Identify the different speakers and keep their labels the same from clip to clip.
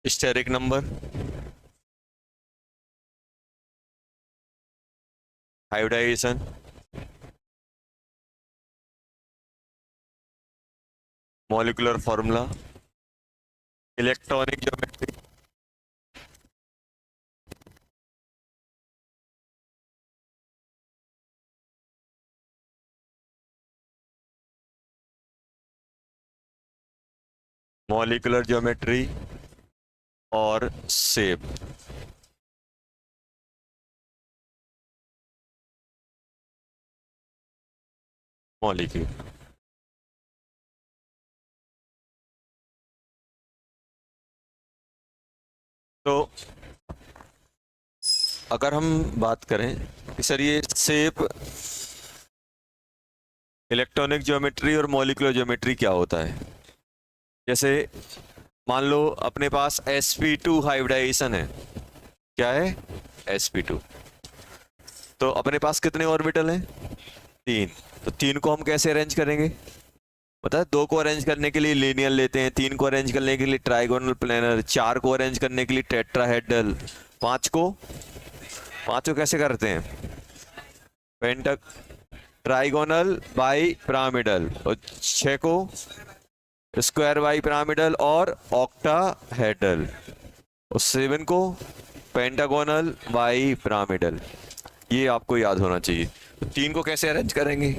Speaker 1: Steric number, hybridization, molecular formula, electronic geometry, molecular geometry और shape. Molecule. तो अगर हम बात करें कि सर ये शेप, इलेक्ट्रॉनिक ज्योमेट्री और मॉलिक्यूलर ज्योमेट्री क्या होता है, जैसे मान लो अपने पास sp2 हाइब्रिडाइजेशन है। क्या है? sp2। तो अपने पास कितने ऑर्बिटल हैं? 3। तो 3 को हम कैसे अरेंज करेंगे? पता है, 2 को अरेंज करने के लिए लीनियर लेते हैं, 3 को अरेंज करने के लिए ट्राइगोनल प्लेनर, 4 को अरेंज करने के लिए टेट्राहेड्रल, 5 को कैसे करते हैं? पेंटा ट्राइगोनल बाई पिरामिडल, और 6 को स्क्वायर बाई पिरामिडल और ऑक्टाहेड्रल, और 7 को पेंटागोनल बाई पिरामिडल। ये आपको याद होना चाहिए। तो 3 को कैसे अरेंज करेंगे?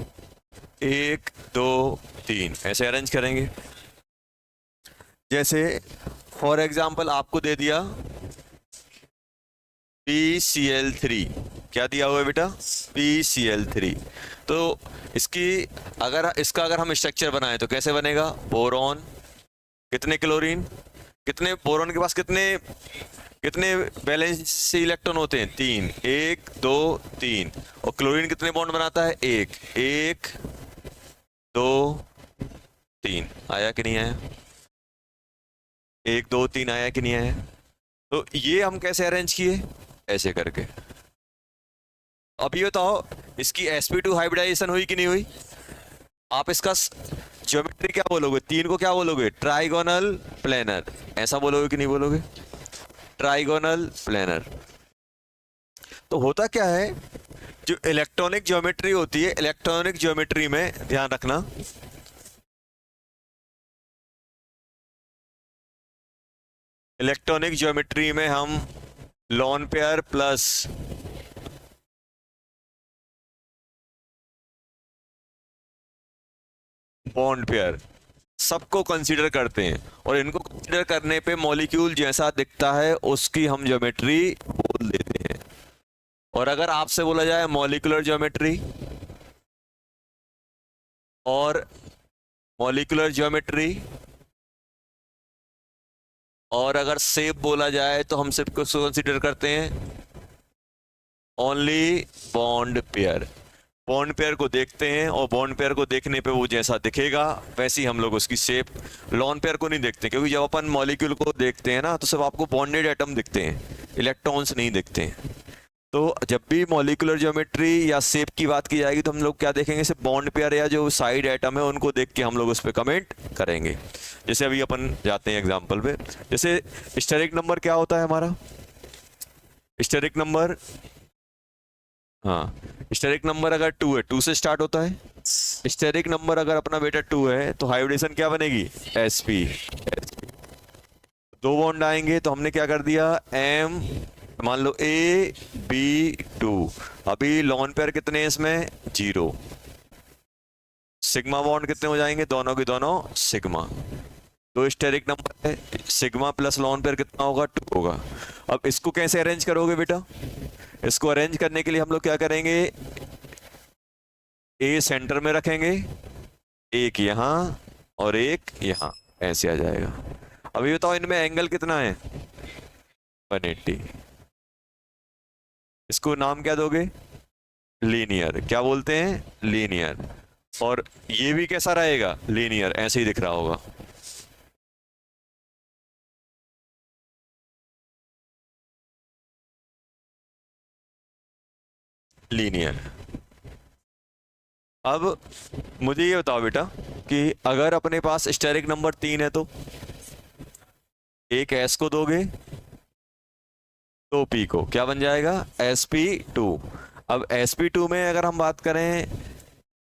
Speaker 1: 1 2 3 ऐसे अरेंज करेंगे। जैसे फॉर एग्जांपल आपको दे दिया PCl3। क्या दिया हुआ है बेटा? PCl3। तो इसका अगर हम स्ट्रक्चर बनाएं तो कैसे बनेगा? बोरॉन, कितने क्लोरीन, कितने बोरॉन के पास कितने बैलेंस इलेक्ट्रॉन होते हैं? 3। 1 2 3। और क्लोरीन कितने बॉन्ड बनाता है? 1 1 2 3। आया कि नहीं आया? 1 2 3 आया कि नहीं आया? तो ये हम कैसे अरेंज किए? ऐसे करके। अब ये बताओ, इसकी sp2 हाइब्रिडाइजेशन हुई कि नहीं हुई? आप इसका ज्योमेट्री क्या बोलोगे? 3 को क्या बोलोगे? Trigonal planar. ऐसा बोलोगे कि नहीं बोलोगे? Trigonal planar. तो होता क्या है, जो इलेक्ट्रॉनिक ज्योमेट्री होती है, इलेक्ट्रॉनिक ज्योमेट्री में ध्यान रखना, इलेक्ट्रॉनिक ज्योमेट्री में हम lone pair plus bond pair सबको कंसीडर करते हैं, और इनको कंसीडर करने पे मॉलिक्यूल जैसा दिखता है उसकी हम ज्योमेट्री बोल देते हैं। और अगर आपसे बोला जाए मॉलिक्यूलर ज्योमेट्री और मॉलिक्यूलर ज्योमेट्री और अगर शेप बोला जाए तो हम शेप को कंसीडर करते हैं only bond pair. Bond pair को देखते हैं, और बॉन्ड पेयर को देखने पे वो जैसा दिखेगा वैसी हम लोग उसकी शेप। लॉन पेयर को नहीं देखते, क्योंकि जब अपन मॉलिक्यूल को देखते हैं ना तो सिर्फ आपको बॉन्डेड एटम दिखते हैं, इलेक्ट्रॉन्स नहीं दिखते हैं। तो जब भी मॉलिक्यूलर ज्योमेट्री या शेप की बात की जाएगी तो हम लोग क्या देखेंगे? सिर्फ बॉन्ड पेयर या जो साइड एटम है उनको देख के हम लोग उस पर कमेंट करेंगे। जैसे अभी अपन जाते हैं एग्जाम्पल पे। जैसे स्टेरिक नंबर क्या होता है हमारा? स्टेरिक नंबर, हाँ, स्टेरिक नंबर अगर 2 है, 2 से स्टार्ट होता है। स्टेरिक नंबर अगर अपना बेटा 2 है तो हाइब्रिडेशन क्या बनेगी? sp। 2 बॉन्ड आएंगे तो हमने क्या कर दिया? m, मान लो AB2। अभी लॉन पेयर कितने हैं इसमें? 0। सिग्मा बॉन्ड कितने हो जाएंगे? दोनों के दोनों सिग्मा। तो स्टेरिक नंबर है, सिग्मा प्लस लॉन पेयर कितना होगा? 2 होगा। अब इसको कैसे अरेंज करोगे बेटा? इसको अरेंज करने के लिए हम लोग क्या करेंगे? ए सेंटर में रखेंगे, एक यहां और एक यहां, ऐसे आ जाएगा। अभी बताओ इनमें एंगल कितना है? 180। इसको नाम क्या दोगे? लीनियर। क्या बोलते हैं? लीनियर। और ये भी कैसा रहेगा? लीनियर, ऐसे ही दिख रहा होगा। लीनियर। अब मुझे ये बताओ बेटा कि अगर अपने पास स्टेरिक नंबर 3 है तो एक S को दोगे, 2P को, क्या बन जाएगा? sp2। अब sp2 में अगर हम बात करें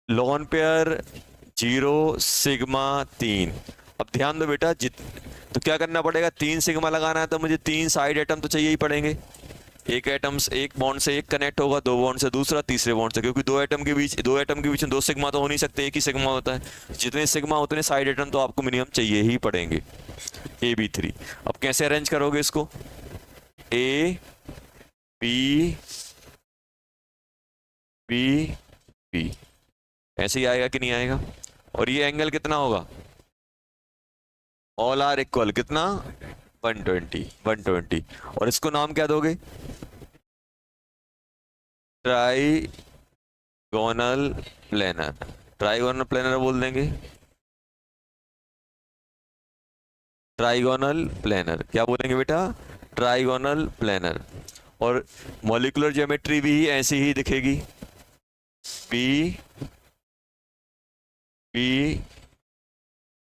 Speaker 1: लोन पेयर 0 सिग्मा 3, अब ध्यान दो बेटा, तो क्या करना पड़ेगा? 3 सिग्मा लगाना है तो मुझे 3 साइड एटम तो चाहिए ही पड़ेंगे। एक बॉन्ड से एक कनेक्ट होगा, 2 बॉन्ड से दूसरा, तीसरे बॉन्ड से, क्योंकि दो एटम के बीच में 2 सिग्मा तो हो नहीं सकते, एक ही सिग्मा होता है। जितने सिग्मा उतने साइड एटम तो आपको मिनिमम चाहिए ही पड़ेंगे। AB3। अब कैसे अरेंज करोगे इसको? A B B B, ऐसे ही आएगा कि नहीं आएगा? और ये एंगल कितना होगा? ऑल आर इक्वल कितना? 120। और इसको नाम क्या दोगे? Trigonal planar. ट्राइगोनल प्लेनर बोल देंगे, ट्राइगोनल प्लेनर। क्या बोलेंगे बेटा? Trigonal planar. और मॉलिक्यूलर ज्योमेट्री भी ऐसी ही दिखेगी, बी बी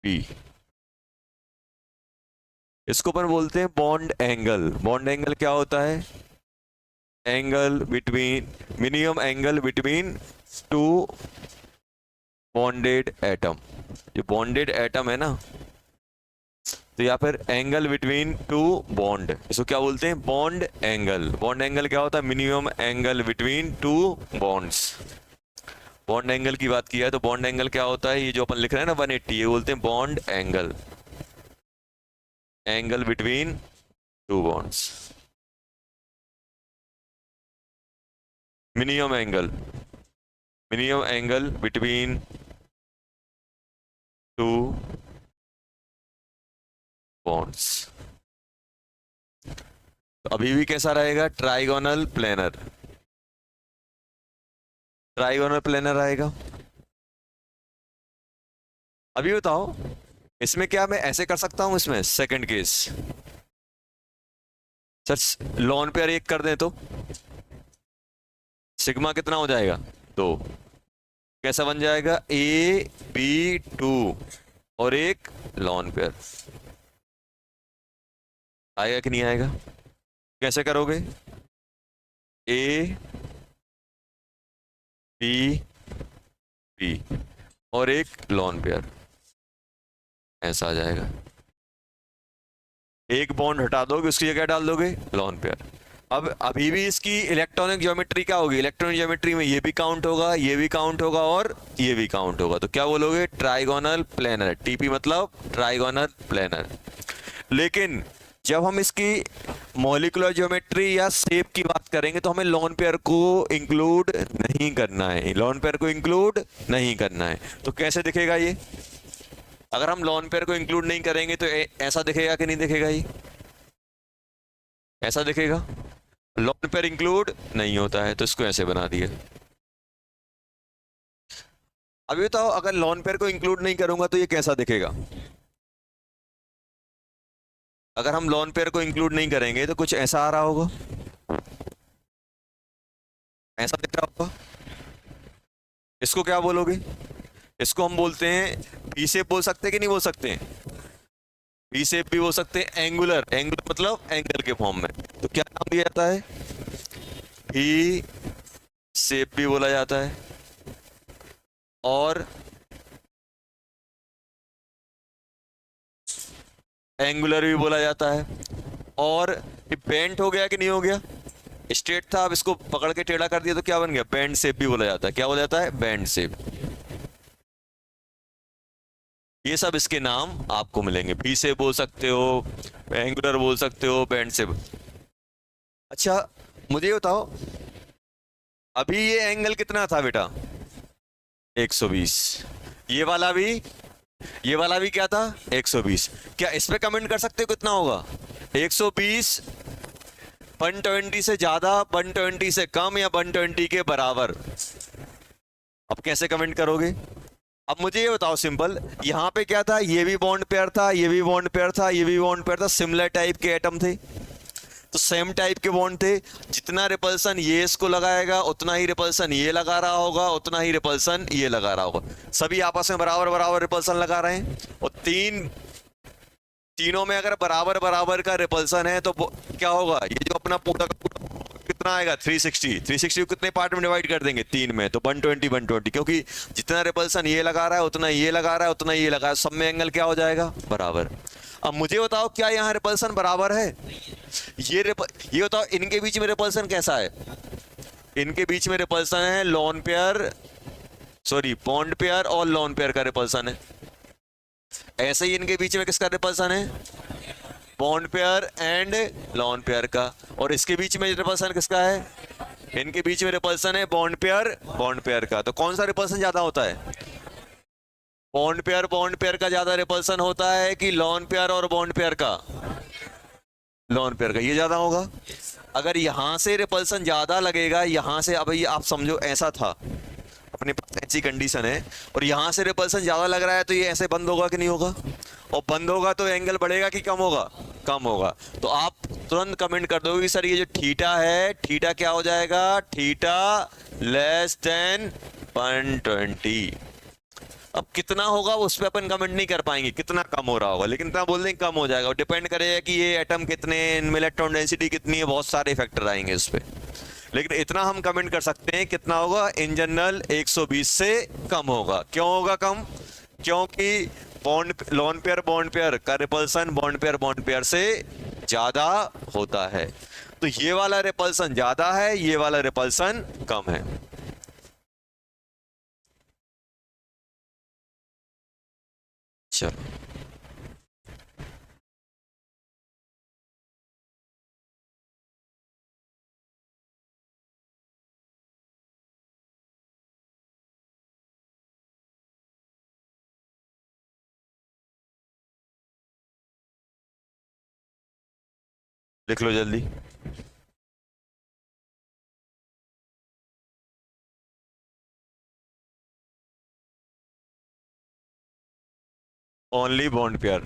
Speaker 1: बी। इसको अपन बोलते हैं बॉन्ड एंगल। बॉन्ड एंगल क्या होता है? Angle between, minimum angle between 2 bonded atom. जो बॉन्डेड एटम है ना, तो या फिर एंगल बिटवीन 2 बॉन्ड, इसको क्या बोलते हैं? Bond angle. बॉन्ड एंगल क्या होता है? Minimum angle between 2 bonds. Bond angle की बात किया है तो बॉन्ड एंगल क्या होता है? ये जो अपन लिख रहे हैं ना 180, ये बोलते हैं bond angle. Angle between 2 bonds, minimum angle between 2 bonds. तो अभी भी कैसा रहेगा? Trigonal planar. ट्राइगोनल प्लेनर आएगा। अभी बताओ, इसमें क्या मैं ऐसे कर सकता हूं? इसमें second case, sir lone pair 1 कर दें तो सिग्मा कितना हो जाएगा? 2। कैसा बन जाएगा? AB2 और एक लॉन पेयर। आएगा कि नहीं आएगा? कैसे करोगे? A B B और एक लॉन पेयर, ऐसा आ जाएगा। एक बॉन्ड हटा दोगे, उसकी जगह डाल दोगे लॉन पेयर। अब अभी भी इसकी इलेक्ट्रॉनिक ज्योमेट्री क्या होगी? इलेक्ट्रॉनिक ज्योमेट्री में ये भी काउंट होगा, ये भी काउंट होगा और ये भी काउंट होगा। तो क्या बोलोगे? Trigonal planar. TP मतलब ट्राइगोनल प्लेनर। लेकिन जब हम इसकी मॉलिक्यूलर ज्योमेट्री या शेप की बात करेंगे तो हमें लॉन पेयर को इंक्लूड नहीं करना है। लॉन पेयर को इंक्लूड नहीं करना है। तो कैसे दिखेगा ये? अगर हम लॉन पेयर को इंक्लूड नहीं करेंगे तो ऐसा दिखेगा कि नहीं दिखेगा? ये ऐसा दिखेगा। लॉन पेयर इंक्लूड नहीं होता है तो इसको ऐसे बना दिया। अभी बताओ, अगर लॉन पेयर को इंक्लूड नहीं करूंगा तो ये कैसा दिखेगा? अगर हम लॉन पेयर को इंक्लूड नहीं करेंगे तो कुछ ऐसा आ रहा होगा, ऐसा दिख रहा होगा। इसको क्या बोलोगे? इसको हम बोलते हैं पी शेप। बोल सकते हैं कि नहीं बोल सकते हैं? पी शेप भी बोल सकते हैं। एंगुलर, एंगुलर मतलब एंगल के फॉर्म में। तो क्या नाम दिया जाता है? पी शेप भी बोला जाता है और एंगुलर भी बोला जाता है। और ये बेंट हो गया कि नहीं हो गया? स्ट्रेट था, अब इसको पकड़ के टेढ़ा कर दिया तो क्या बन गया? बेंड शेप भी बोला जाता है। क्या बोला जाता है? Bend shape. ये सब इसके नाम आपको मिलेंगे। पी शेप बोल सकते हो, एंगुलर बोल सकते हो, बेंड शेप। अच्छा मुझे बताओ, अभी ये एंगल कितना था बेटा? 120। ये वाला भी क्या था? 120। क्या इस पे कमेंट कर सकते हो कितना होगा? 120, 120 से ज्यादा, 120 से कम या 120 के बराबर? अब कैसे कमेंट करोगे? अब मुझे ये बताओ सिंपल, यहां पे क्या था? ये भी बॉन्ड पेयर था, ये भी बॉन्ड पेयर था, ये भी बॉन्ड पेयर था। सिमिलर टाइप के एटम थे तो सेम टाइप के बॉन्ड थे। जितना रिपल्सन ये इसको लगाएगा उतना ही रिपल्सन ये लगा रहा होगा, उतना ही रिपल्सन ये लगा रहा होगा। सभी आपस में बराबर बराबर रिपल्सन लगा रहे हैं। और 3 तीनों में अगर बराबर बराबर का रिपल्सन है तो क्या होगा, ये जो अपना पूरा का पूरा कितना आएगा 360, 360 को कितने पार्ट में डिवाइड कर देंगे, 3 में, तो 120 120, क्योंकि जितना रिपल्सन ये लगा रहा है उतना ये लगा रहा है उतना ये लगा है, सब में एंगल क्या हो जाएगा, बराबर। अब मुझे बताओ क्या यहाँ रिपल्सन बराबर है, ये बताओ इनके बीच में रिपल्सन कैसा है, इनके बीच में रिपल्सन है lone pair, sorry bond pair और लॉन पेयर का रिपल्सन है। ऐसे ही इनके बीच में किसका रिपल्सन है, bond pair and lone pair का। और इसके बीच में रिपल्सन किसका है, इनके बीच में रिपल्सन है बॉन्ड पेयर का। तो कौन सा रिपल्सन ज्यादा होता है, बॉन्ड पेयर का ज्यादा रिपल्सन होता है कि लॉन पेयर और बॉन्ड पेयर का, लॉन पेयर का ये ज्यादा होगा। अगर यहां से रिपल्सन ज्यादा लगेगा, यहां से, अब ये आप समझो ऐसा था, अपने पास ऐसी कंडीशन है और यहां से रिपल्सन ज्यादा लग रहा है, तो ये ऐसे बंद होगा कि नहीं होगा, और बंद होगा तो एंगल बढ़ेगा कि कम होगा, कम होगा। तो आप तुरंत कमेंट कर दोगे सर ये जो थीटा है, थीटा क्या हो जाएगा, थीटा लेस देन 120। अब कितना होगा उस पर अपन कमेंट नहीं कर पाएंगे, कितना कम हो रहा होगा, लेकिन इतना बोल देंगे कम हो जाएगा। और डिपेंड करेगा कि ये एटम कितने, इनमें इलेक्ट्रॉन डेंसिटी कितनी है, बहुत सारे फैक्टर आएंगे उस पर। लेकिन इतना हम कमेंट कर सकते हैं कितना होगा, इन जनरल 120 से कम होगा। क्यों होगा कम, क्योंकि लॉन पेयर बॉन्ड पेयर का रिपल्सन बॉन्ड पेयर से ज्यादा होता है। तो ये वाला रिपल्सन ज्यादा है, ये वाला रिपल्सन कम है। चलो लिख लो जल्दी। ओनली बॉन्ड पेयर,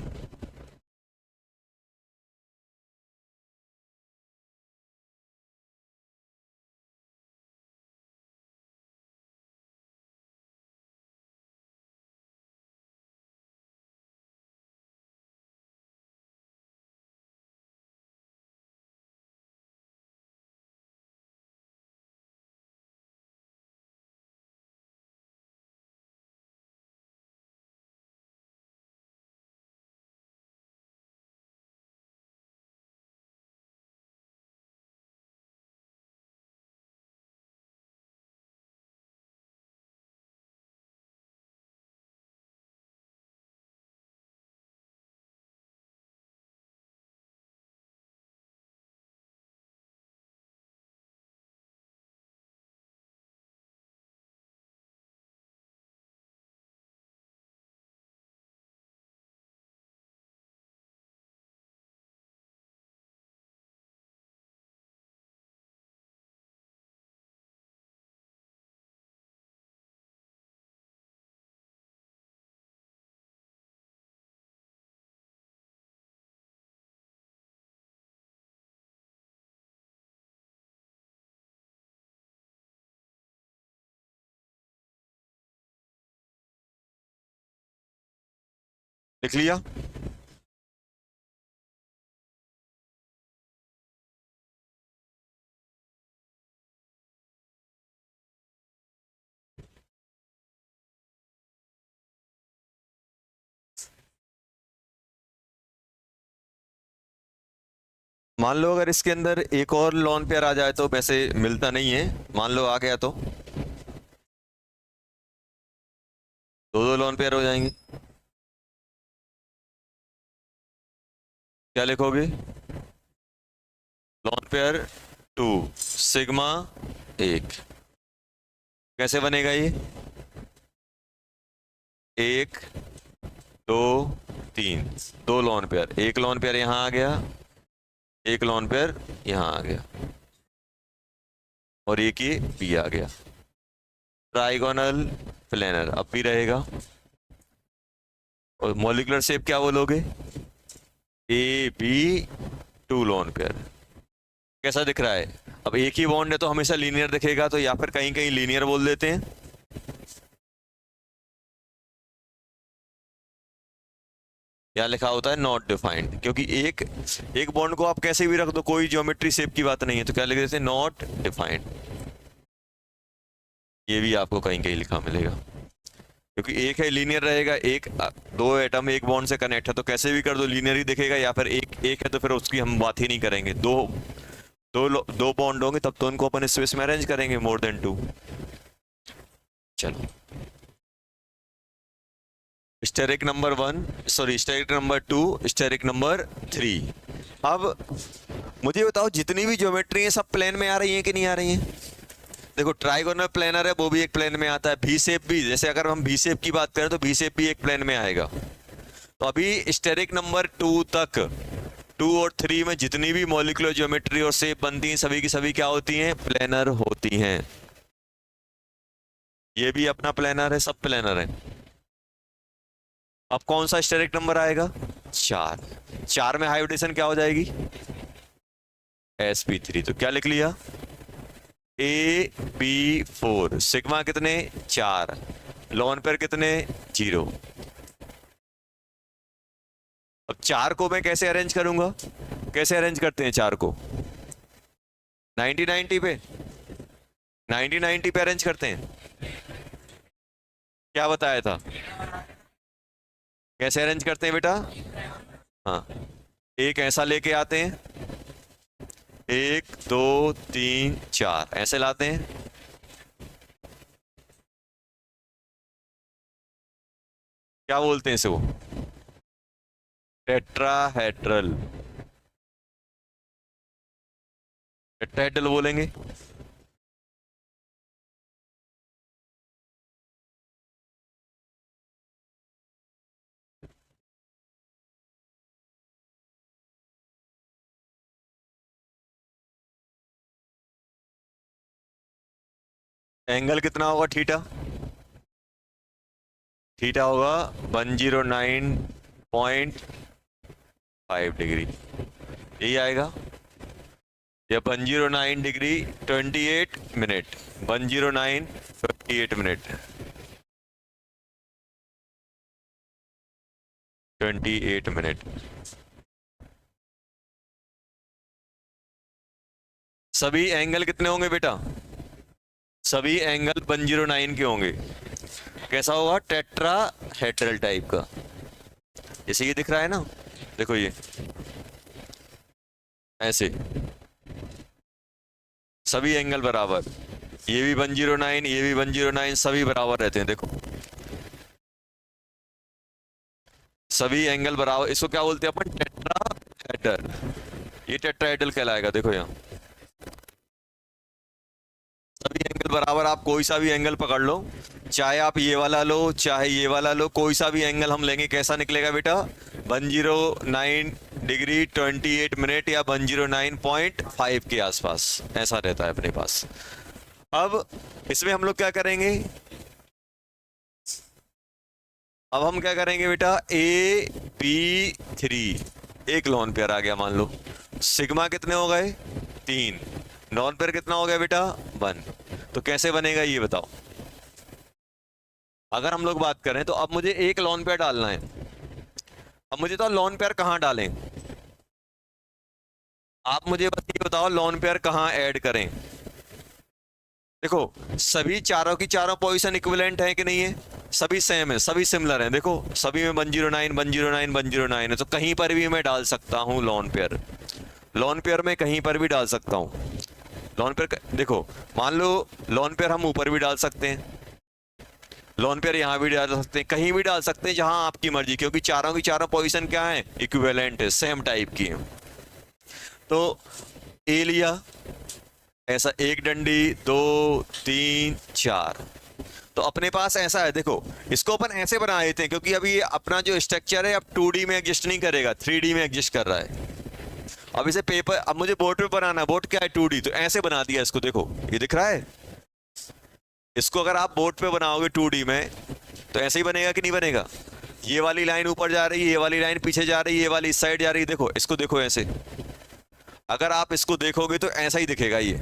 Speaker 1: लिख लिया। मान लो अगर इसके अंदर एक और लॉन पेयर आ जाए, तो वैसे मिलता नहीं है, मान लो आ गया तो दो दो लॉन पेयर हो जाएंगे। क्या लिखोगे, लॉन पेयर 2 सिग्मा 1, कैसे बनेगा ये, 1 2 3, दो लॉन पेयर, एक लॉन पेयर यहां आ गया, एक लॉन पेयर यहां आ गया, और एक ये बी आ गया। ट्राइगोनल प्लेनर अब भी रहेगा। और मॉलिक्यूलर शेप क्या बोलोगे, ए बी 2 लॉन पेयर। कैसा दिख रहा है, अब एक ही बॉन्ड है तो हमेशा लीनियर दिखेगा, तो या फिर कहीं कहीं लीनियर बोल देते हैं। क्या लिखा होता है, नॉट डिफाइंड, क्योंकि एक बॉन्ड को आप कैसे भी रख दो, कोई ज्योमेट्री शेप की बात नहीं है, तो क्या लिख देते हैं, नॉट डिफाइंड। ये भी आपको कहीं कहीं लिखा मिलेगा, क्योंकि एक है लीनियर रहेगा, एक दो एटम एक बॉन्ड से कनेक्ट है, तो कैसे भी कर दो लीनियर ही दिखेगा, या फिर एक है तो फिर उसकी हम बात ही नहीं करेंगे। दो बॉन्ड होंगे तब तो उनको अपन स्पेस में अरेंज करेंगे, मोर देन 2। चलो, steric number 1, sorry steric number 2, steric number 3। अब मुझे बताओ, जितनी भी ज्योमेट्री है सब प्लेन में आ रही है कि नहीं आ रही है? देखो, ट्राइगोनल प्लेनर है, वो भी एक प्लेन में आता है। भी शेप भी, जैसे अगर हम भी शेप की बात करें तो भी शेप भी एक प्लेन में आएगा। तो अभी स्टेरिक नंबर 2 तक, 2 और 3 में जितनी भी मॉलिक्यूलर ज्योमेट्री और शेप बनती हैं, सभी की सभी क्या होती हैं, प्लेनर होती हैं। ये भी अपना प्लेनर है, सब प्लेनर है। अब कौन सा स्टेरिक नंबर आएगा, 4। 4 में हाइब्रिडेशन क्या हो जाएगी, sp3। तो क्या लिख लिया, ab4, सिग्मा कितने, 4, लोन पेयर कितने, 0। अब 4 को मैं कैसे अरेंज करूंगा, कैसे अरेंज करते हैं 4 को, 90-90 पे, 90-90 पे अरेंज करते हैं। क्या बताया था, कैसे अरेंज करते हैं बेटा, हाँ, एक ऐसा लेके आते हैं, 1 2 3 4 ऐसे लाते हैं। क्या बोलते हैं इसे, वो टेट्राहेड्रल, टेट्राहेड्रल बोलेंगे। एंगल कितना होगा, थीटा, थीटा होगा 109.5 डिग्री, यही आएगा। या 109 डिग्री 28 मिनट, 109 58 मिनट, 28 मिनट। सभी एंगल कितने होंगे बेटा, सभी एंगल 109 के होंगे। कैसा होगा, टेट्राहेड्रल टाइप का, जैसे ये दिख रहा है ना, देखो ये ऐसे, सभी एंगल बराबर, ये भी 109, ये भी 109, सभी बराबर रहते हैं। देखो सभी एंगल बराबर, इसको क्या बोलते हैं अपन, टेट्राहेड्रल। ये टेट्राहेड्रल कहलाएगा। देखो यहाँ सभी एंगल बराबर, आप कोई सा भी एंगल पकड़ लो, चाहे आप ये वाला लो चाहे ये वाला लो, कोई सा भी एंगल हम लेंगे, कैसा निकलेगा बेटा, 109 डिग्री 28 मिनट या 109.5 के आसपास, ऐसा रहता है अपने पास। अब इसमें हम लोग क्या करेंगे, अब हम क्या करेंगे बेटा, AB3, एक लोन पेयर आ गया मान लो, सिग्मा कितने हो गए, 3, नॉन पेयर कितना हो गया बेटा, 1। तो कैसे बनेगा ये बताओ। अगर हम लोग बात करें तो अब मुझे एक लोन पेयर डालना है। अब मुझे तो लोन पेयर कहां डालें, आप मुझे बस ये बताओ, लोन पेयर कहां ऐड करें। देखो सभी चारों की चारों पोजीशन इक्विवेलेंट है कि नहीं है, सभी सेम है, सभी सिमिलर हैं। देखो सभी में 109 109 109 है, तो कहीं पर भी मैं डाल सकता हूं लोन पेयर, लोन पेयर में कहीं पर भी डाल सकता हूं लोन पेयर। देखो मान लो लोन पेयर हम ऊपर भी डाल सकते हैं, लोन पेयर यहां भी डाल सकते हैं, कहीं भी डाल सकते हैं जहां आपकी मर्जी, क्योंकि चारों की चारों पोजीशन क्या है, इक्विवेलेंट है, सेम टाइप की है। तो ए लिया ऐसा, एक डंडी 2 3 4, तो अपने पास ऐसा है। देखो इसको अपन ऐसे बना देते हैं, क्योंकि अभी अपना जो स्ट्रक्चर है अब 2D में एग्जिस्ट नहीं करेगा, 3D में एग्जिस्ट कर रहा है। अब इसे पेपर, अब मुझे बोर्ड पे बनाना है, बोर्ड क्या है 2D, तो ऐसे बना दिया इसको। देखो ये दिख रहा है, इसको अगर आप बोर्ड पे बनाओगे 2D में तो ऐसे ही बनेगा कि नहीं बनेगा। ये वाली लाइन ऊपर जा रही है, ये वाली लाइन पीछे जा रही है, ये वाली इस साइड जा रही है। देखो इसको देखो ऐसे, अगर आप इसको देखोगे तो ऐसा ही दिखेगा ये,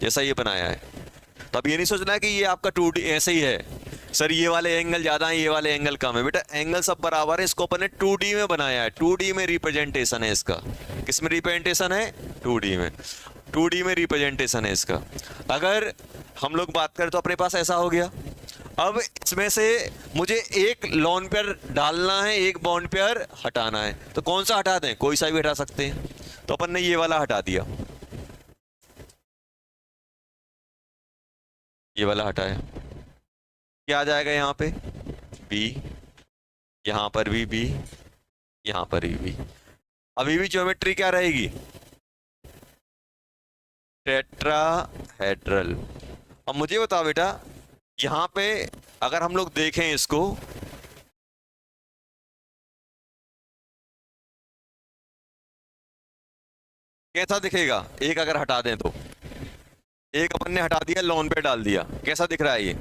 Speaker 1: जैसा ये बनाया है। तो अब ये नहीं सोचना है कि ये आपका 2D ऐसे ही है, सर ये वाले एंगल ज्यादा है, ये वाले एंगल कम है। बेटा एंगल सब बराबर है, इसको अपन ने 2D में बनाया है, 2D में रिप्रेजेंटेशन है इसका। किस में रिप्रेजेंटेशन है? 2D में। 2D में रिप्रेजेंटेशन है इसका। अगर हम लोग बात करें तो अपने पास ऐसा हो गया। अब इसमें से मुझे एक लॉन पेयर डालना है, एक बॉन्ड पेयर हटाना है, तो कौन सा हटा दें? कोई सा भी हटा सकते हैं। तो अपन ने ये वाला हटा दिया, ये वाला हटाया, क्या आ जाएगा यहाँ पे? बी, यहाँ पर भी बी, यहाँ पर भी। अभी भी ज्योमेट्री क्या रहेगी? टेट्राहेड्रल। अब मुझे बताओ बेटा, यहाँ पे अगर हम लोग देखें इसको, कैसा दिखेगा? एक अगर हटा दें तो, एक अपन ने हटा दिया, लॉन पे डाल दिया, कैसा दिख रहा है ये?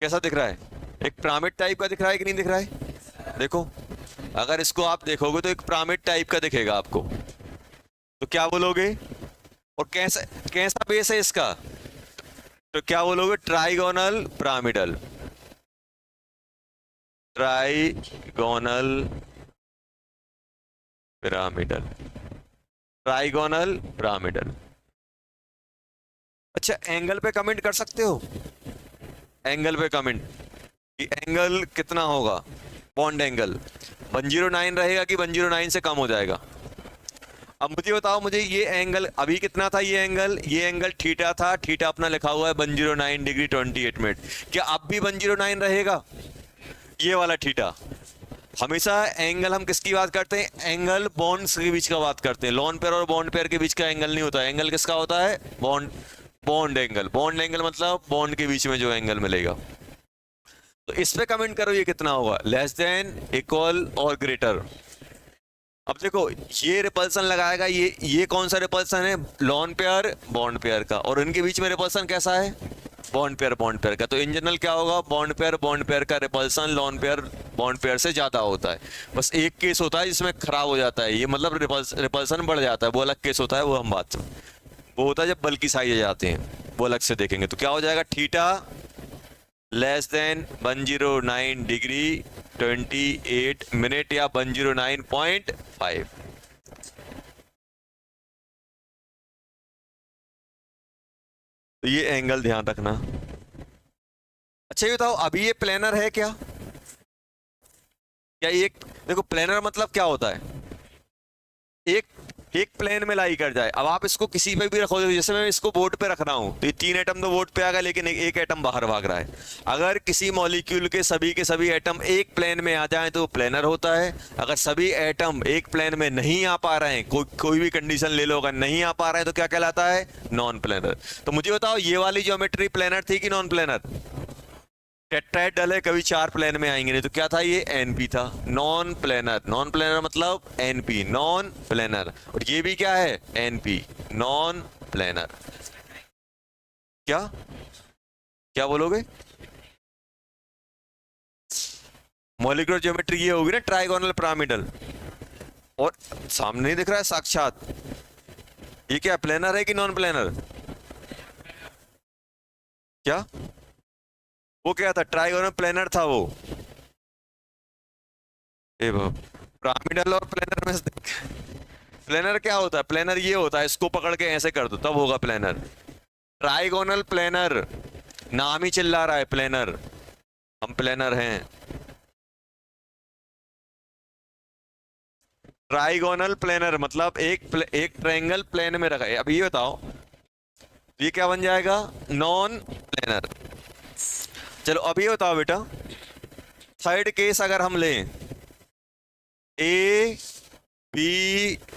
Speaker 1: कैसा दिख रहा है? एक पिरामिड टाइप का दिख रहा है कि नहीं दिख रहा है? देखो, अगर इसको आप देखोगे तो एक पिरामिड टाइप का दिखेगा आपको, तो क्या बोलोगे? और कैसा कैसा बेस है इसका? तो क्या बोलोगे? Trigonal pyramidal. Trigonal pyramidal, trigonal pyramidal. अच्छा, एंगल पे कमेंट कर सकते हो? एंगल पे कमेंट कि एंगल कितना होगा? बॉन्ड एंगल 109 रहेगा कि 109 से कम हो जाएगा? अब मुझे बताओ, मुझे ये एंगल अभी कितना था? ये एंगल थीटा था, थीटा अपना लिखा हुआ है 109 डिग्री 28 मिनट। क्या अब भी 109 रहेगा? ये वाला थीटा। हमेशा एंगल हम किसकी बात करते हैं? एंगल बॉन्ड्स के बीच का बात करते हैं। लॉन पेयर और बॉन्ड पेयर के बीच का एंगल नहीं होता। एंगल किसका होता है? Bond angle. बॉन्ड एंगल मतलब बॉन्ड के बीच में जो एंगल मिलेगा। तो इस पे कमेंट करो, ये कितना होगा? लेस देन, इक्वल और ग्रेटर। अब देखो, ये रिपल्सन लगाएगा, ये कौन सा रिपल्सन है? लॉन पेयर बॉन्ड पेयर का। और इनके बीच में रिपल्सन कैसा है? बॉन्ड पेयर का। तो इन जनरल क्या होगा? बॉन्ड पेयर का repulsion lone pair bond pair से ज्यादा होता है। बस एक केस होता है जिसमें खराब हो जाता है, ये मतलब रिपल्सन बढ़ जाता है, वो अलग केस होता है, वो हम बात, वो होता है जब बल्क की साइज आ जाते हैं, वो अलग से देखेंगे। तो क्या हो जाएगा? Theta less than 109 degree 28 minute या 109.5। तो ये एंगल ध्यान रखना। अच्छा ये बताओ, अभी ये प्लेनर है क्या? क्या ये, देखो प्लेनर मतलब क्या होता है? एक एक प्लेन में लाई कर जाए। अब आप इसको किसी पे भी रखोगे, जैसे मैं इसको बोर्ड पे रख रहा हूं, तो ये 3 एटम तो बोर्ड पे आ गया, लेकिन एक एटम बाहर भाग रहा है। अगर किसी मॉलिक्यूल के सभी एटम एक प्लेन में आ जाएं तो प्लेनर होता है। अगर सभी एटम एक प्लेन में नहीं आ पा रहे हैं, कोई भी कंडीशन ले लो, अगर नहीं आ पा रहे हैं तो क्या कहलाता है? Non planar. तो मुझे बताओ, ये वाली ज्योमेट्री प्लेनर थी कि नॉन प्लेनर? टेट्राहेड्रल है, कभी 4 प्लेन में आएंगे नहीं, तो क्या था ये? एनपी था, नॉन प्लेनर। नॉन प्लेनर मतलब एनपी, नॉन प्लेनर। और ये भी क्या है? NP, non planar. क्या क्या बोलोगे? मॉलिक्यूलर ज्योमेट्री ये होगी ना, ट्राइगोनल पिरामिडल। और सामने नहीं दिख रहा है साक्षात? ये क्या प्लेनर है कि नॉन प्लेनर? क्या वो क्या था? ट्राइगोनल प्लेनर था वो। ए पिरामिडल और प्लेनर में प्लेनर क्या होता है? प्लेनर ये होता है, इसको पकड़ के ऐसे कर दो तब होगा प्लेनर। ट्राइगोनल प्लेनर, नाम ही चिल्ला रहा है प्लेनर, हम प्लेनर हैं। ट्राइगोनल प्लेनर मतलब एक ट्रायंगल प्लेन में रखा है। अब ये बताओ, ये क्या बन जाएगा? Non planar. चलो अब ये बताओ बेटा, थर्ड केस अगर हम लें, A, B,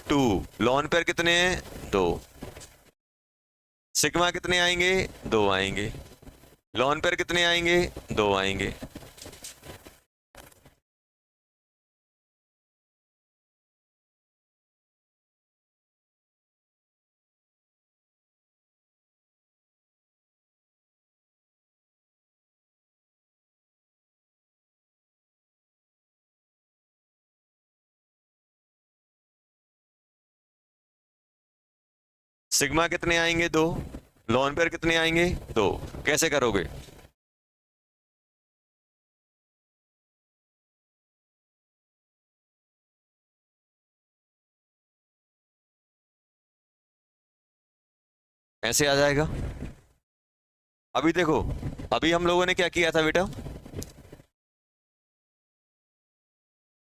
Speaker 1: 2, लॉन पेयर कितने हैं? 2। सिग्मा कितने आएंगे? 2 आएंगे। लॉन पेयर कितने आएंगे? 2 आएंगे। सिग्मा कितने आएंगे? 2। लॉन पेयर कितने आएंगे? 2। कैसे करोगे? ऐसे आ जाएगा। अभी देखो, अभी हम लोगों ने क्या किया था बेटा,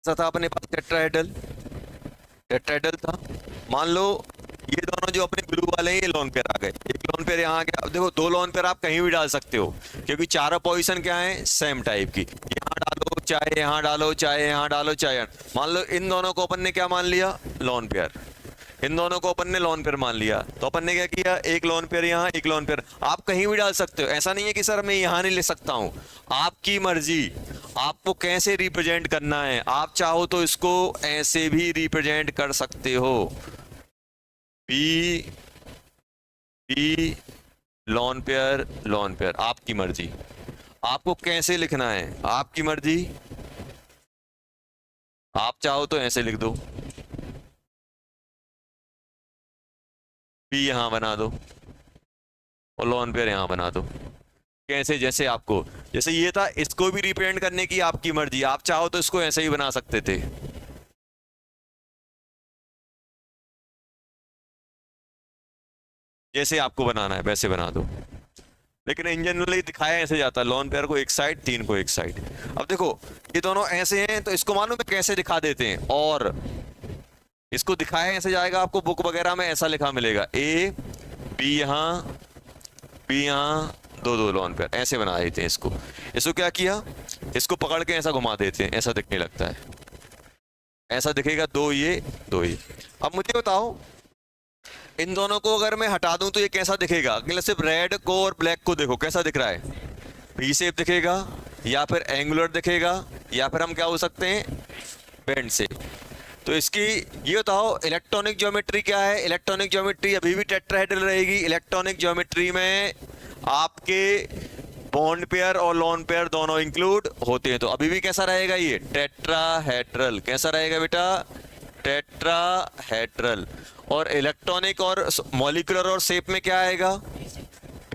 Speaker 1: ऐसा था अपने पास टेट्राहेड्रल, टेट्राहेड्रल था। मान लो ये दोनों जो अपने ब्लू वाले हैं ये लोन पेयर आ गए, एक लोन पेयर यहाँ आ गया। अब देखो दो लोन पेयर आप कहीं भी डाल सकते हो, क्योंकि चारों पोजीशन क्या है, सेम टाइप की। यहाँ डालो चाहे यहाँ डालो, चाहे यहाँ डालो चाहे मान लो इन दोनों को अपन ने क्या मान लिया, लोन पेयर। इन दोनों को अपन ने लोन पेयर मान लिया, तो अपन ने क्या किया, एक लोन पेयर यहाँ, एक लोन पेयर। आप कहीं भी डाल सकते हो, ऐसा नहीं है कि सर मैं यहाँ नहीं ले सकता हूँ। आपकी मर्जी, आपको कैसे रिप्रेजेंट करना है। आप चाहो तो इसको ऐसे भी रिप्रेजेंट कर सकते हो, B B lone pair lone pair, आपकी मर्जी। आपको कैसे लिखना है आपकी मर्जी। आप चाहो तो ऐसे लिख दो, बी यहां बना दो और लोन पेयर यहां बना दो। कैसे, जैसे आपको, जैसे ये था, इसको भी रिप्रेजेंट करने की आपकी मर्जी। आप चाहो तो इसको ऐसे ही बना सकते थे, जैसे आपको बनाना है वैसे बना दो, लेकिन इन जनरली दिखाया ऐसे जाता है, लोन पेयर को एक साइड, तीन को एक साइड। अब देखो ये दोनों ऐसे हैं, तो इसको मालूम है कैसे दिखा देते हैं, और इसको दिखाया ऐसे जाएगा, आपको बुक वगैरह में ऐसा लिखा मिलेगा, ए बी यहाँ, बी यहाँ, दो दो लोन पेयर, ऐसे बना देते हैं इसको। इसको क्या किया, इसको पकड़ के ऐसा घुमा देते हैं, ऐसा दिखने लगता है, ऐसा दिखेगा, दो ये दो ये। अब मुझे बताओ, इन दोनों को अगर मैं हटा दूं तो ये कैसा दिखेगा। अगले सिर्फ रेड को और ब्लैक को देखो कैसा दिख रहा है, वी शेप दिखेगा, या फिर एंगुलर दिखेगा, या फिर हम क्या हो सकते हैं, बेंड से। तो इसकी ये बताओ इलेक्ट्रॉनिक ज्योमेट्री क्या है। इलेक्ट्रॉनिक ज्योमेट्री अभी भी टेट्राहेड्रल रहेगी। इलेक्ट्रॉनिक ज्योमेट्री में आपके बॉन्ड पेयर और लोन पेयर दोनों इंक्लूड होते हैं, तो अभी भी कैसा रहेगा, ये टेट्राहेड्रल। कैसा रहेगा बेटा, टेट्राहेड्रल। और इलेक्ट्रॉनिक और मॉलिक्यूलर और शेप में क्या आएगा,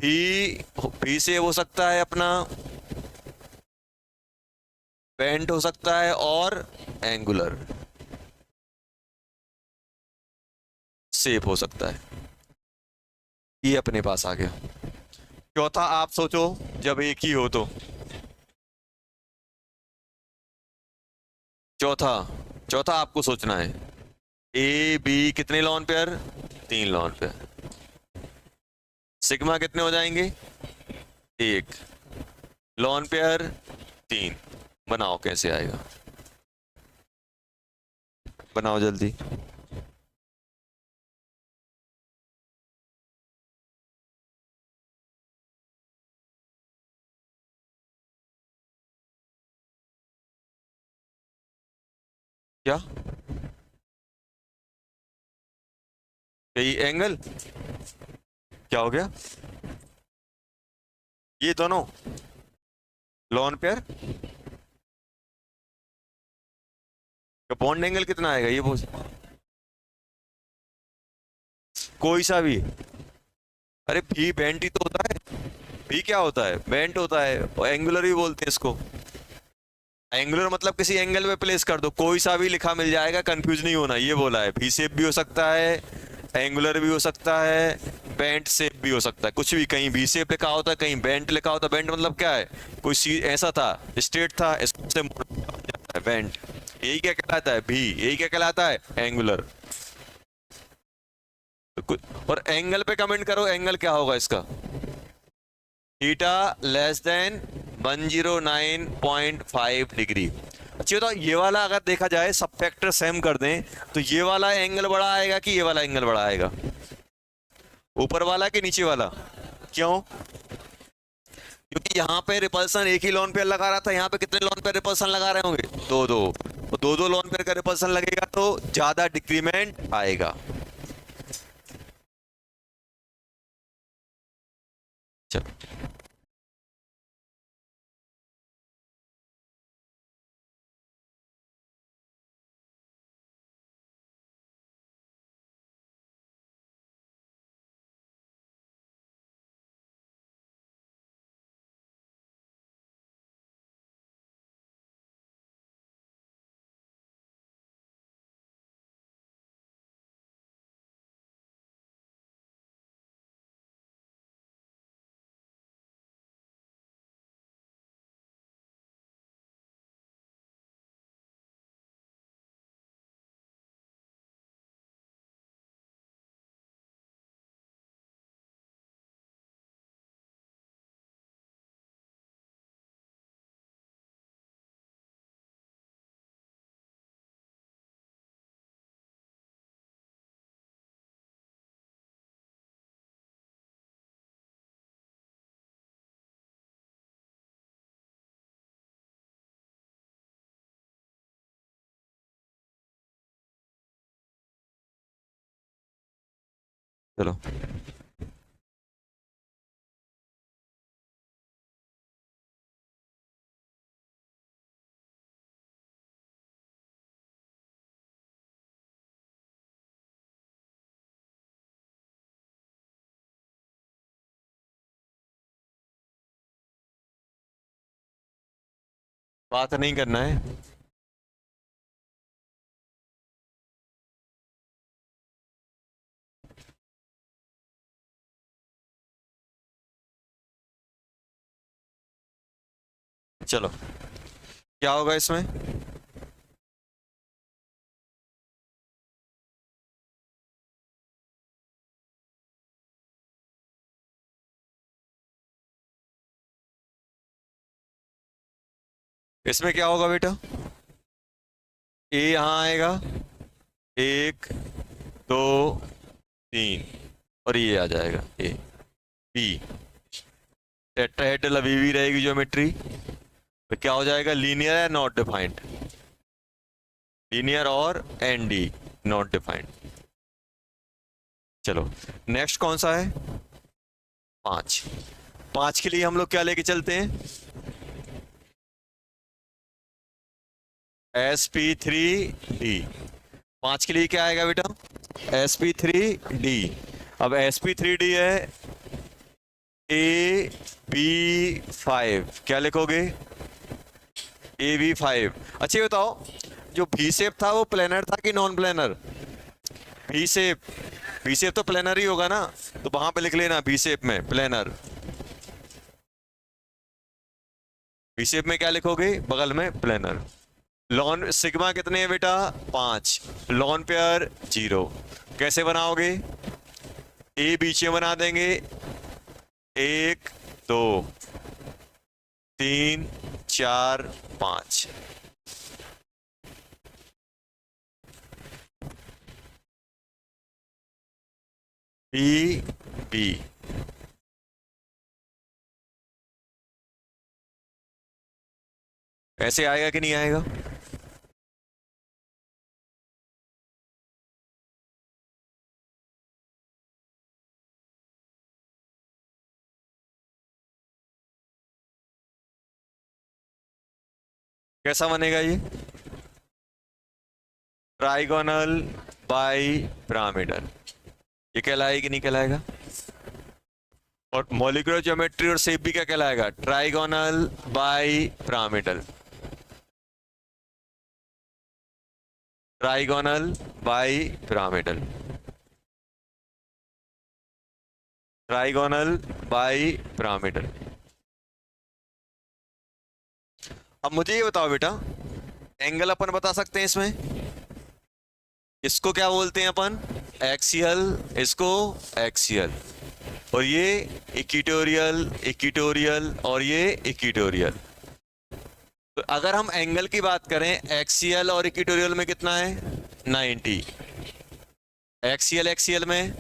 Speaker 1: भी से हो सकता है अपना, बेंट हो सकता है, और एंगुलर शेप हो सकता है। ये अपने पास आ गया। चौथा आप सोचो, जब एक ही हो तो, चौथा चौथा आपको सोचना है, ए बी कितने लॉन पेयर, तीन लॉन पेयर, सिग्मा कितने हो जाएंगे, एक लॉन पेयर, तीन। बनाओ कैसे आएगा, बनाओ जल्दी। क्या, यही एंगल, क्या हो गया, ये दोनों लॉन पेयर का बॉन्ड एंगल कितना आएगा, ये बोल, कोई सा भी। अरे भी बेंट ही तो होता है, भी क्या होता है, बेंट होता है, और एंगुलर भी बोलते हैं इसको। एंगुलर मतलब किसी एंगल पे प्लेस कर दो, कोई सा भी लिखा मिल जाएगा, कंफ्यूज नहीं होना, ये बोला है। भी शेप भी हो सकता है, एंगुलर भी हो सकता है, बेंट शेप भी हो सकता है, कुछ भी। कहीं भी शेप लिखा होता है, कहीं बेंट लिखा होता है। बेंट मतलब क्या है, कोई ऐसा था, स्ट्रेट था, इसको से मोड़ जाता है, बेंट। यही क्या कहलाता है, भी। यही क्या कहलाता है, एंगुलर। और एंगल पे कमेंट करो, एंगल क्या होगा इसका, थीटा लेस देन 109.5 डिग्री। अच्छी बताओ, ये वाला अगर देखा जाए, सब फैक्टर सेम कर दें, तो ये वाला एंगल बड़ा आएगा कि ये वाला एंगल बड़ा आएगा, ऊपर वाला कि नीचे वाला। क्यों, क्योंकि यहाँ पे रिपल्सन एक ही लोन पेयर लगा रहा था, यहाँ पे कितने लोन पेयर रिपल्सन लगा रहे होंगे, दो दो। तो दो दो लोन पेयर का रिपल्सन लगेगा तो ज्यादा डिक्रीमेंट आएगा। चलो। चलो, बात नहीं करना है। चलो, क्या होगा इसमें? इसमें क्या होगा बेटा? ए यहाँ आएगा, एक, दो, तीन, और ये आ जाएगा ए, बी। टेट्राहेड्रल अभी भी रहेगी ज्योमेट्री। तो क्या हो जाएगा? लीनियर है, नॉट डिफाइंड। लीनियर और एन डी, नॉट डिफाइंड। चलो, नेक्स्ट कौन सा है? 5। 5 के लिए हम लोग क्या लेके चलते हैं? sp3d। 5 के लिए क्या आएगा बेटा? sp3d। अब sp3d है ab5। क्या लिखोगे? ab5। अच्छा ये बताओ, जो भी शेप था वो प्लेनर था कि नॉन प्लेनर? भी शेप, भी शेप तो प्लेनर ही होगा ना, तो वहां पे लिख लेना भी शेप में प्लेनर। भी शेप में क्या लिखोगे? बगल में प्लेनर। लॉन सिग्मा कितने हैं बेटा? 5। Lone pair 0। कैसे बनाओगे? ए बीच में बना देंगे, 1, 2, 3, 4, 5। B, B. ऐसे आएगा कि नहीं आएगा? कैसा बनेगा ये? Trigonal bipyramidal. ये कहलाएगा कि नहीं कहलाएगा? और मॉलिक्यूलर ज्योमेट्री और शेप भी क्या कहलाएगा? Trigonal bi pyramidal. Trigonal bi pyramidal. Trigonal bi pyramidal. अब मुझे ये बताओ बेटा, एंगल अपन बता सकते हैं इसमें? इसको क्या बोलते हैं अपन? एक्सियल। इसको एक्सियल। और ये इक्विटोरियल, इक्विटोरियल, और ये इक्विटोरियल। तो अगर हम एंगल की बात करें, एक्सियल और इक्विटोरियल में कितना है? 90। एक्सियल, एक्सियल में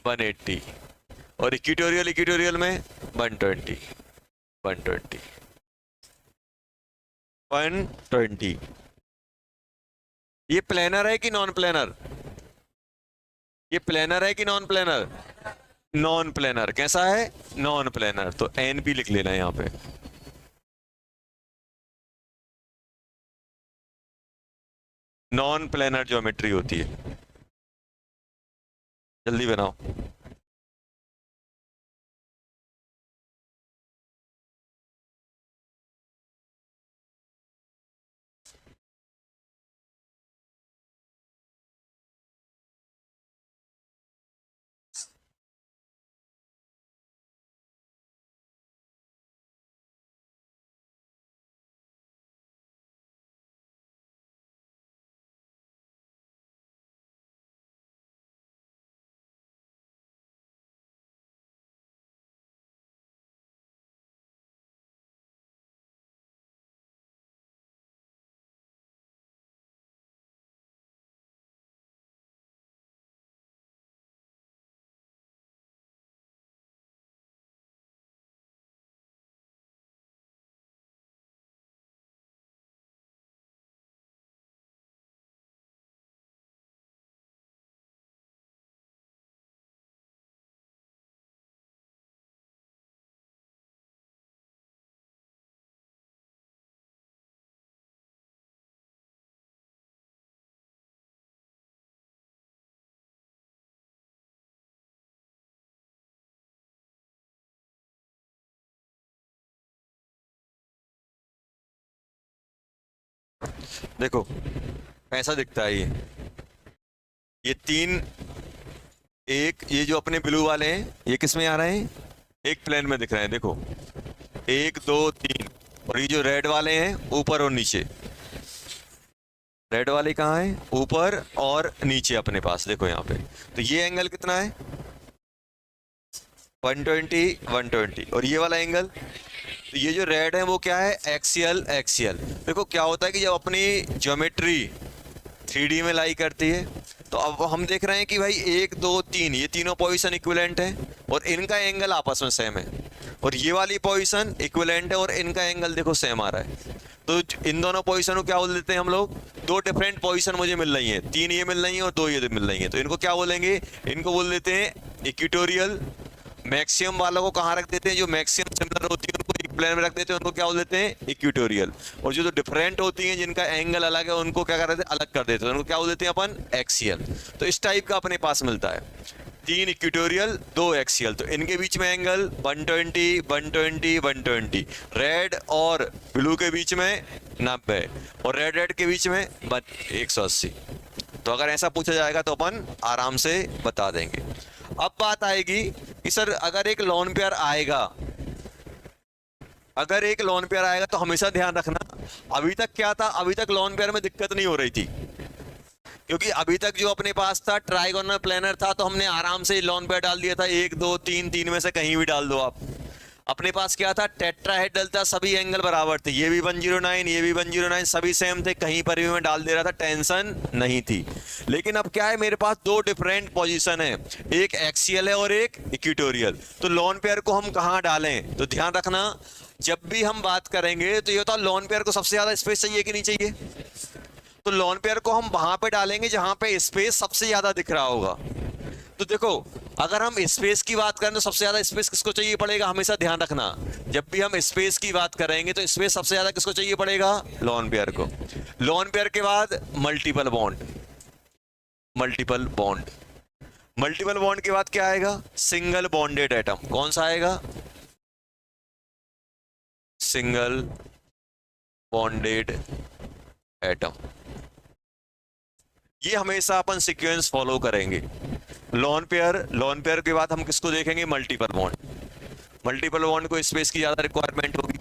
Speaker 1: 180, और इक्विटोरियल, इक्विटोरियल में 120। 120, 120। ये प्लेनर है कि नॉन प्लेनर? ये प्लेनर है कि नॉन प्लेनर? Non planar. कैसा है? Non planar. तो एन भी लिख लेना यहां पे। नॉन प्लेनर ज्योमेट्री होती है। जल्दी बनाओ। देखो ऐसा दिखता है ये तीन, एक ये जो अपने ब्लू वाले हैं ये किस में आ रहे हैं, एक प्लेन में दिख रहे हैं। देखो 1 2 3, और ये जो रेड वाले हैं ऊपर और नीचे, रेड वाले कहाँ हैं, ऊपर और नीचे अपने पास। देखो यहाँ पे तो ये एंगल कितना है 120 120, और ये वाला एंगल, तो ये जो रेड है वो क्या है एक्सियल एक्सियल। देखो क्या होता है कि जब अपनी ज्योमेट्री 3D में लाई करती है तो अब हम देख रहे हैं कि भाई 1 2 3 ये तीनों पोजीशन इक्विवेलेंट है और इनका एंगल आपस में सेम है, और ये वाली पोजीशन इक्विवेलेंट है और इनका एंगल देखो सेम आ रहा है। तो इन दोनों पोजीशन को क्या बोल देते हैं हम लोग, दो डिफरेंट पोजीशन मुझे मिल रही हैं, 3 ये मिल रही हैं और 2 ये मिल रही हैं, तो इनको क्या बोलेंगे, इनको बोल देते हैं इक्वेटोरियल। मैक्सिमम वालों को कहाँ रख देते हैं, जो मैक्सिमम सिमिलर होती है उनको एक प्लेन में रख देते हैं, उनको क्या बोल देते हैं इक्वेटोरियल। और जो डिफरेंट होती हैं जिनका एंगल अलग है उनको क्या कर देते हैं, अलग कर देते हैं, उनको क्या बोल देते हैं अपन एक्सियल। तो इस टाइप का अपने पास मिलता है, 3 इक्वेटोरियल 2 एक्सियल, तो इनके बीच में एंगल 120 120 120, रेड और ब्लू के बीच में 90 और रेड रेड के बीच में 180। तो अगर ऐसा पूछा जाएगा तो अपन आराम से बता देंगे। अब बात आएगी कि सर अगर एक लोन पेयर आएगा, अगर एक लोन पेयर आएगा तो हमेशा ध्यान रखना, अभी तक क्या था, अभी तक लोन पेयर में दिक्कत नहीं हो रही थी, क्योंकि अभी तक जो अपने पास था ट्राइगोनल प्लेनर था, तो हमने आराम से लोन पेयर डाल दिया था 1 2 3, 3 में से कहीं भी डाल दो आप। अपने पास क्या था टेट्राहेड्रल था, सभी एंगल बराबर थे, ये भी 109 ये भी 109, सभी सेम थे, कहीं पर भी मैं डाल दे रहा था, टेंशन नहीं थी। लेकिन अब क्या है, मेरे पास दो डिफरेंट पोजीशन है, एक एक्सियल है और एक इक्वेटोरियल, तो लोन पेयर को हम कहाँ डालें, तो ध्यान रखना जब भी हम बात करेंगे तो ये होता है लोन पेयर को सबसे ज्यादा स्पेस चाहिए कि नहीं चाहिए, तो लोन पेयर को हम वहां पे डालेंगे जहां पे स्पेस सबसे ज्यादा दिख रहा होगा। तो देखो अगर हम स्पेस की बात करें तो सबसे ज्यादा स्पेस किसको चाहिए पड़ेगा, हमेशा ध्यान रखना जब भी हम स्पेस की बात करेंगे तो स्पेस सबसे ज्यादा किसको चाहिए पड़ेगा, लोन पेयर को। लोन पेयर के बाद multiple bond, multiple bond, multiple bond के बाद क्या आएगा, सिंगल बॉन्डेड एटम। कौन सा आएगा, सिंगल बॉन्डेड एटम। ये हमेशा अपन सीक्वेंस फॉलो करेंगे। लोन पेयर के बाद हम किसको देखेंगे, मल्टीपल बॉन्ड। मल्टीपल बॉन्ड को स्पेस की ज्यादा रिक्वायरमेंट होगी।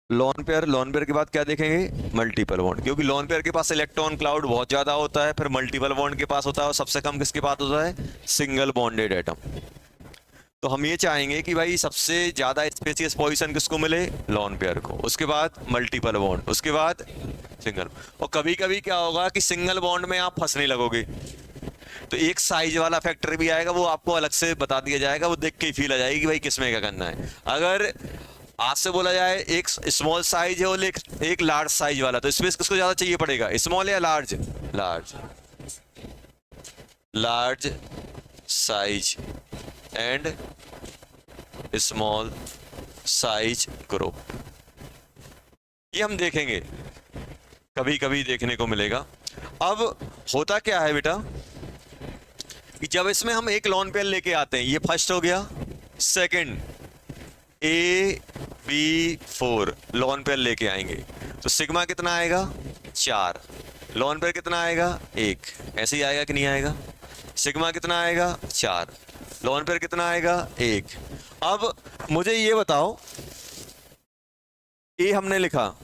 Speaker 1: लोन पेयर के बाद क्या देखेंगे, मल्टीपल बॉन्ड, क्योंकि लोन पेयर के पास इलेक्ट्रॉन क्लाउड बहुत ज्यादा होता है, फिर मल्टीपल बॉन्ड के पास होता है और सबसे कम किसके पास होता है, सिंगल बॉन्डेड एटम। तो हम ये चाहेंगे कि भाई सबसे ज्यादा स्पेसियस पोजीशन किसको मिले, लोन पेयर को, उसके बाद मल्टीपल बॉन्ड, उसके बाद सिंगल। और कभी कभी क्या होगा कि सिंगल बॉन्ड में आप फंसने लगोगे, तो एक साइज वाला फैक्टर भी आएगा, वो आपको अलग से बता दिया जाएगा, वो देख के ही फील आ जाएगी कि भाई किसमें क्या करना है। अगर आज से बोला जाए एक स्मॉल साइज है और एक लार्ज साइज वाला, तो स्पेस किसको ज्यादा चाहिए पड़ेगा, स्मॉल या large, large, large size and small size group, ये हम देखेंगे, कभी कभी देखने को मिलेगा। अब होता क्या है बेटा कि जब इसमें हम एक लोन पेयर लेके आते हैं, ये फर्स्ट हो गया, सेकंड AB4 लोन पेयर लेके आएंगे तो सिग्मा कितना आएगा, 4, लोन पेयर कितना आएगा, 1, ऐसे ही आएगा कि नहीं आएगा, सिग्मा कितना आएगा, 4, लोन पेयर कितना आएगा, 1। अब मुझे ये बताओ, ए हमने लिखा,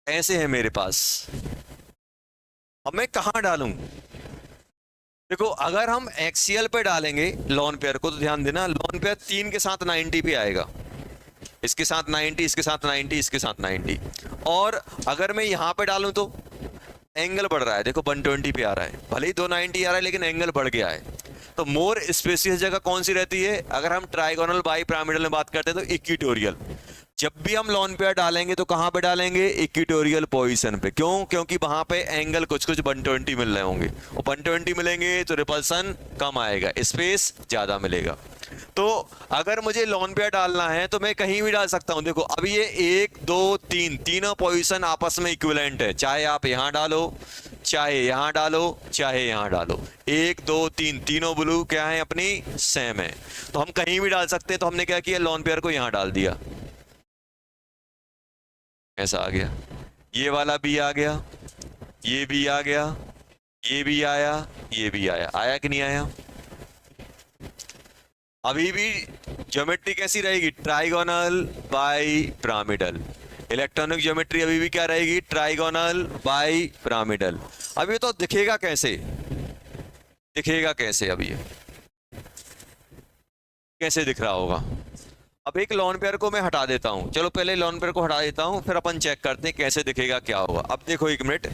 Speaker 1: ऐसे है मेरे पास, अब मैं कहां डालूं, देखो अगर हम एक्सियल पे डालेंगे लोन पेयर को तो ध्यान देना, लोन पेयर 3 के साथ 90 पे आएगा, इसके साथ 90, इसके साथ 90, इसके साथ 90, और अगर मैं यहां पे डालूं तो एंगल बढ़ रहा है, देखो 120 पे आ रहा है, भले ही 290 आ रहा है लेकिन एंगल बढ़ गया है। तो मोर स्पेसियस जगह कौन सी रहती है, अगर हम ट्राइगोनल बाई पिरामिडल में बात करते हैं तो इक्वेटोरियल। जब भी हम लोन पेयर डालेंगे तो कहां पे डालेंगे, इक्वेटोरियल पोजीशन पे, क्यों, क्योंकि वहां पे एंगल कुछ कुछ 120 मिल रहे होंगे, और 120 मिलेंगे तो रिपल्सन कम आएगा, स्पेस ज्यादा मिलेगा। तो अगर मुझे लोन पेयर डालना है तो मैं कहीं भी डाल सकता हूं, देखो अब ये 1 2 3 तीनों पोजीशन आपस में इक्विवेलेंट है, चाहे आप यहां डालो, चाहे यहां डालो चाहे यहां डालो, 1 2 3 तीनों ब्लू क्या है अपनी सेम है, तो हम कहीं भी डाल सकते हैं। तो हमने क्या किया, लॉन पेयर को यहां डाल दिया, ऐसा आ गया। ये वाला भी आ गया, ये भी आ गया, ये भी आया, ये भी आया। आया कि नहीं आया? अभी भी ज्योमेट्री कैसी रहेगी, trigonal bi pyramidal. Electronic geometry अभी भी क्या रहेगी, ट्राइगोनल बाई पिरामिडल। अब ये तो दिखेगा कैसे, दिखेगा कैसे, अब ये कैसे दिख रहा होगा? अब एक लॉन पेयर को मैं हटा देता हूं, चलो पहले लॉन पेयर को हटा देता हूं, फिर अपन चेक करते हैं कैसे दिखेगा, क्या होगा। अब देखो एक मिनट,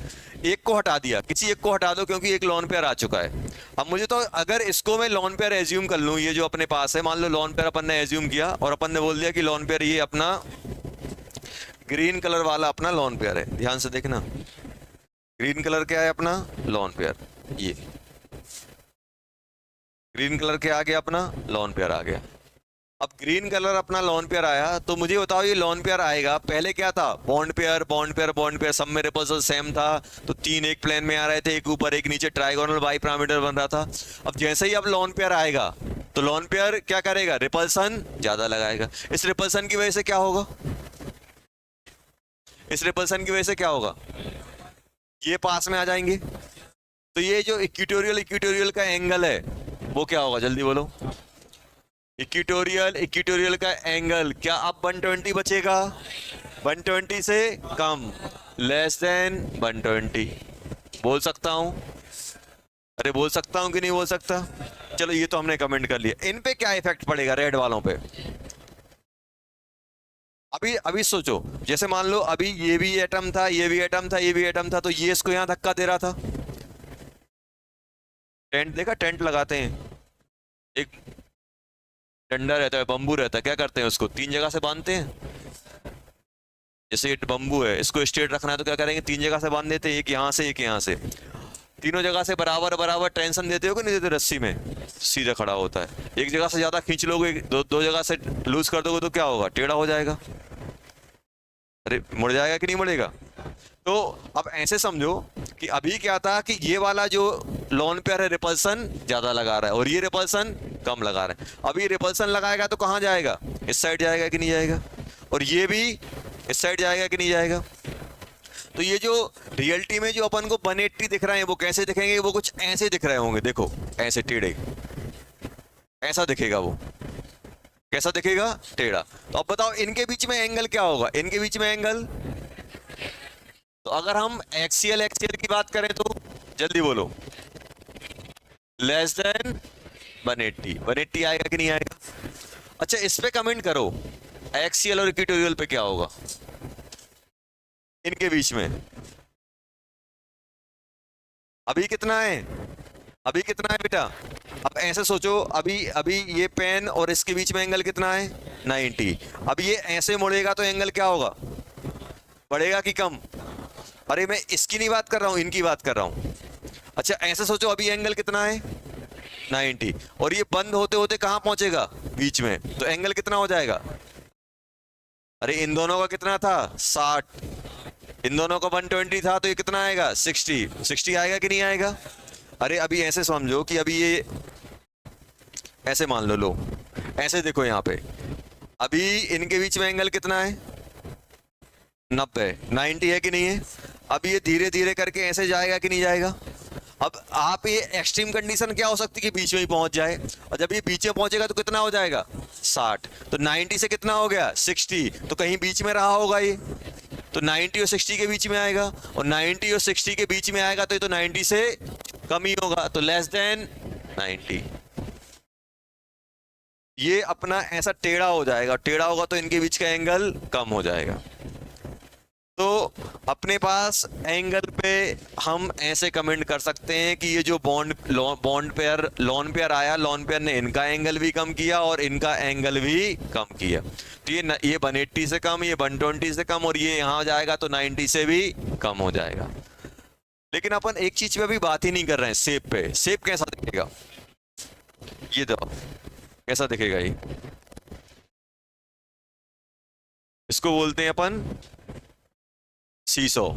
Speaker 1: एक को हटा दिया, किसी एक को हटा दो क्योंकि एक लॉन पेयर आ चुका है। अब मुझे तो अगर इसको मैं लॉन पेयर एज्यूम कर लूं, ये जो अपने पास है, मान लो लॉन पेयर अपन ने एज्यूम किया और अपन ने बोल दिया कि लॉन पेयर ये अपना ग्रीन कलर वाला अपना लॉन पेयर है। ध्यान से देखना, ग्रीन कलर क्या है अपना लॉन पेयर, ये ग्रीन कलर क्या आ गया अपना लॉन पेयर आ गया। अब ग्रीन कलर अपना लॉन पेयर आया, तो मुझे बताओ ये लॉन पेयर आएगा, पहले क्या था, bond pair bond pair bond pair, सब में रिपल्सन सेम था, तो 3 एक प्लेन में आ रहे थे, एक ऊपर एक नीचे, ट्राइगोनल बाई पिरामिडल बन रहा था। अब जैसे ही अब लॉन पेयर आएगा तो लॉन पेयर क्या करेगा, रिपल्सन ज्यादा लगाएगा। इस रिपल्सन की वजह से क्या होगा, इस रिपल्सन की वजह से क्या होगा, ये पास में आ जाएंगे, तो ये जो इक्वेटोरियल इक्वेटोरियल का एंगल है वो क्या होगा, जल्दी बोलो। इक्वेटोरियल इक्वेटोरियल का एंगल क्या अब 120 बचेगा, 120 से कम, लेस देन 120। बोल सकता हूं, अरे बोल सकता हूं कि नहीं बोल सकता? चलो ये तो हमने कमेंट कर लिया। इन पे क्या इफेक्ट पड़ेगा, रेड वालों पे? अभी अभी सोचो, जैसे मान लो अभी ये भी एटम था, ये भी एटम था, ये भी एटम था, तो ये इसको यहां धक्का दे रहा था। टेंट देखा, टेंट लगाते हैं, एक डंडा रहता है, बम्बू रहता है, क्या करते हैं उसको 3 जगह से बांधते हैं। जैसे ये बम्बू है, इसको स्ट्रेट रखना है तो क्या करेंगे, 3 जगह से बांध देते हैं, एक यहाँ से एक यहाँ से, तीनों जगह से बराबर बराबर टेंशन देते हो कि नहीं देते, रस्सी में सीधा खड़ा होता है। एक जगह से ज्यादा खींच लोगे, दो जगह से लूज कर दोगे तो क्या होगा, टेढ़ा हो जाएगा, अरे मुड़ जाएगा कि नहीं मुड़ेगा। तो अब ऐसे समझो कि अभी क्या था कि ये वाला जो लॉन पेयर है रिपल्सन ज्यादा लगा रहा है और ये रिपल्सन कम लगा रहा है। अभी रिपल्सन लगाएगा तो कहाँ जाएगा, इस साइड जाएगा कि नहीं जाएगा, और ये भी इस साइड जाएगा कि नहीं जाएगा। तो ये जो रियलिटी में जो अपन को 180 दिख रहे हैं वो कैसे दिखेंगे, वो कुछ ऐसे दिख रहे होंगे, देखो ऐसे टेढ़े, ऐसा दिखेगा। वो कैसा दिखेगा, टेढ़ा। तो अब बताओ इनके बीच में एंगल क्या होगा, इनके बीच में एंगल, तो अगर हम एक्सियल एक्सियल की बात करें तो जल्दी बोलो, लेस देन 180, 180 आएगा कि नहीं आएगा। अच्छा इस पे कमेंट करो, एक्सियल और इक्वेटोरियल पे क्या होगा, इनके बीच में अभी कितना है, अभी कितना है बेटा। अब ऐसे सोचो, अभी अभी ये पेन और इसके बीच में एंगल कितना है, 90। अब ये ऐसे मुड़ेगा तो एंगल क्या होगा, बढ़ेगा कि कम। अरे मैं इसकी नहीं बात कर रहा हूं, इनकी बात कर रहा हूं। अच्छा ऐसे सोचो, अभी एंगल कितना है 90, और ये बंद होते होते कहां पहुंचेगा, बीच में, तो एंगल कितना हो जाएगा। अरे इन दोनों का कितना था 60, इन दोनों का 120 था, तो ये कितना आएगा 60, 60 आएगा कि नहीं आएगा। अरे अभी ऐसे समझो कि अभी ये ऐसे मान लो, लो ऐसे देखो यहाँ पे, अभी इनके बीच में एंगल कितना है 90, 90 है कि नहीं है। अब ये धीरे धीरे करके ऐसे जाएगा कि नहीं जाएगा। अब आप ये एक्सट्रीम कंडीशन क्या हो सकती है कि बीच में ही पहुंच जाए, और जब ये बीच में पहुंचेगा तो कितना हो जाएगा 60, तो 90 से कितना हो गया 60, तो कहीं बीच में रहा होगा ये, तो 90 और 60 के बीच में आएगा, और 90 और 60 के बीच में आएगा तो ये तो 90 से कम ही होगा, तो लेस देन 90। ये अपना ऐसा टेढ़ा हो जाएगा, टेढ़ा होगा तो इनके बीच का एंगल कम हो जाएगा। तो अपने पास एंगल पे हम ऐसे कमेंट कर सकते हैं कि ये जो बॉन्ड पेयर लॉन पेयर आया, लॉन पेयर ने इनका एंगल भी कम किया और इनका एंगल भी कम किया। तो ये 180 से कम, ये 120 से कम, और ये यहाँ जाएगा तो 90 से भी कम हो जाएगा। लेकिन अपन एक चीज पे अभी बात ही नहीं कर रहे हैं, शेप पे। शेप कैसा दिखेगा, ये दो कैसा दिखेगा, ये इसको बोलते हैं अपन सीसो।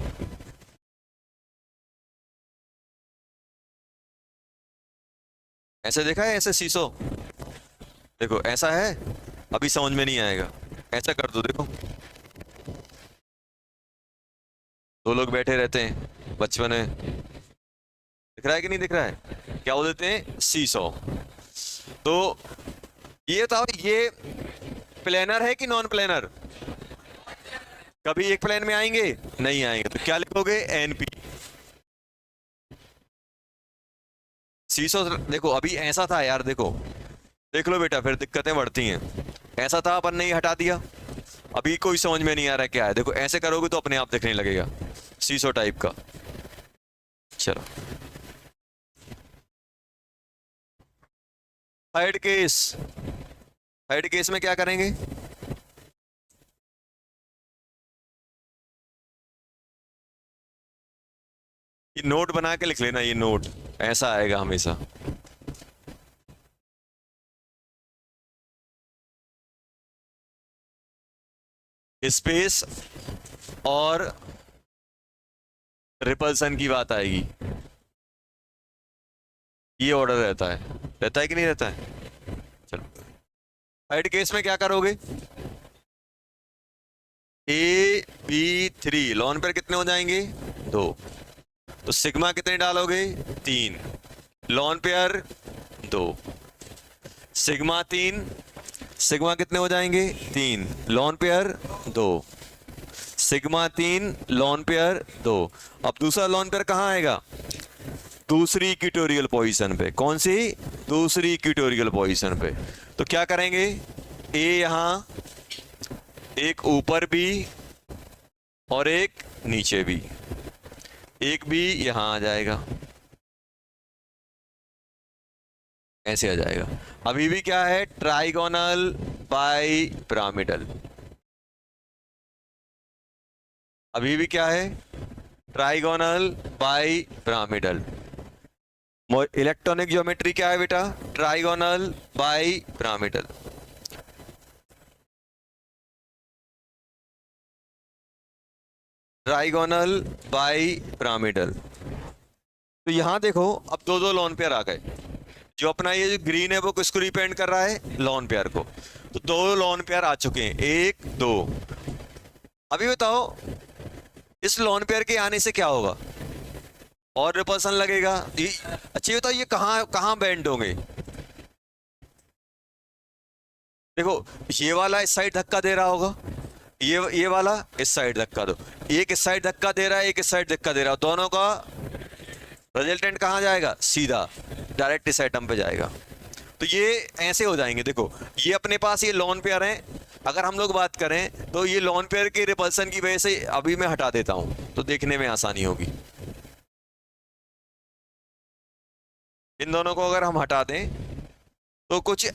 Speaker 1: ऐसे देखा है, ऐसे सीसो, देखो ऐसा है, अभी समझ में नहीं आएगा, ऐसा कर दो, देखो दो लोग बैठे रहते हैं बचपन में, दिख रहा है कि नहीं दिख रहा है, क्या बोल देते हैं, सीसो। तो ये बताओ, ये प्लेनर है कि नॉन प्लेनर? कभी एक प्लेन में आएंगे? नहीं आएंगे, तो क्या लिखोगे, एनपी। सीसो देखो अभी ऐसा था यार, देखो देख लो बेटा, फिर दिक्कतें बढ़ती हैं। ऐसा था, अपन ने ही हटा दिया, अभी कोई समझ में नहीं आ रहा क्या है, देखो ऐसे करोगे तो अपने आप दिखने लगेगा, सीसो टाइप का। चलो, थर्ड केस, थर्ड केस में क्या करेंगे, ये नोट बना के लिख लेना, ये नोट ऐसा आएगा हमेशा। स्पेस और रिपल्सन की बात आएगी, ये ऑर्डर रहता है कि नहीं रहता है। चलो, थर्ड केस में क्या करोगे, AB3 लॉन पेयर कितने हो जाएंगे, 2, तो सिग्मा कितने डालोगे, 3, लॉन पेयर 2, सिग्मा 3, सिग्मा कितने हो जाएंगे, 3, lone pair 2, sigma 3, lone pair 2। अब दूसरा लॉन पेयर कहाँ आएगा, दूसरी इक्वेटोरियल पोजीशन पे, कौन सी, दूसरी इक्वेटोरियल पोजीशन पे। तो क्या करेंगे, ए यहां, एक ऊपर भी और एक नीचे भी, एक भी यहां आ जाएगा, ऐसे आ जाएगा। अभी भी क्या है, ट्राइगोनल बाई पिरामिडल, अभी भी क्या है, trigonal bi pyramidal. Electronic geometry क्या है बेटा, trigonal bi pyramidal. Trigonal bi pyramidal. तो यहां देखो, अब दो दो लॉन पेयर आ गए, जो अपना ये जो ग्रीन है वो किसको रिप्रेजेंट कर रहा है, लॉन पेयर को। तो दो लॉन पेयर आ चुके हैं, 1 2। अभी बताओ, इस लॉन पेयर के आने से क्या होगा, और रिपल्सन लगेगा। अच्छा ये बताओ, ये कहाँ कहाँ बेंड होंगे, देखो ये वाला इस साइड धक्का दे रहा होगा, ये वाला इस साइड धक्का दो, एक इस साइड धक्का दे रहा है, एक इस साइड धक्का दे रहा है, दोनों का रिजल्टेंट कहाँ जाएगा, सीधा डायरेक्ट इस एटम पे जाएगा। तो ये ऐसे हो जाएंगे, देखो ये अपने पास ये लॉन पेयर हैं, अगर हम लोग बात करें तो ये लॉन पेयर के रिपल्सन की वजह से अभी मैं हटा देता हूं, तो देखने में आसानी होगी। इन दोनों को अगर हम हटा दें तो कुछ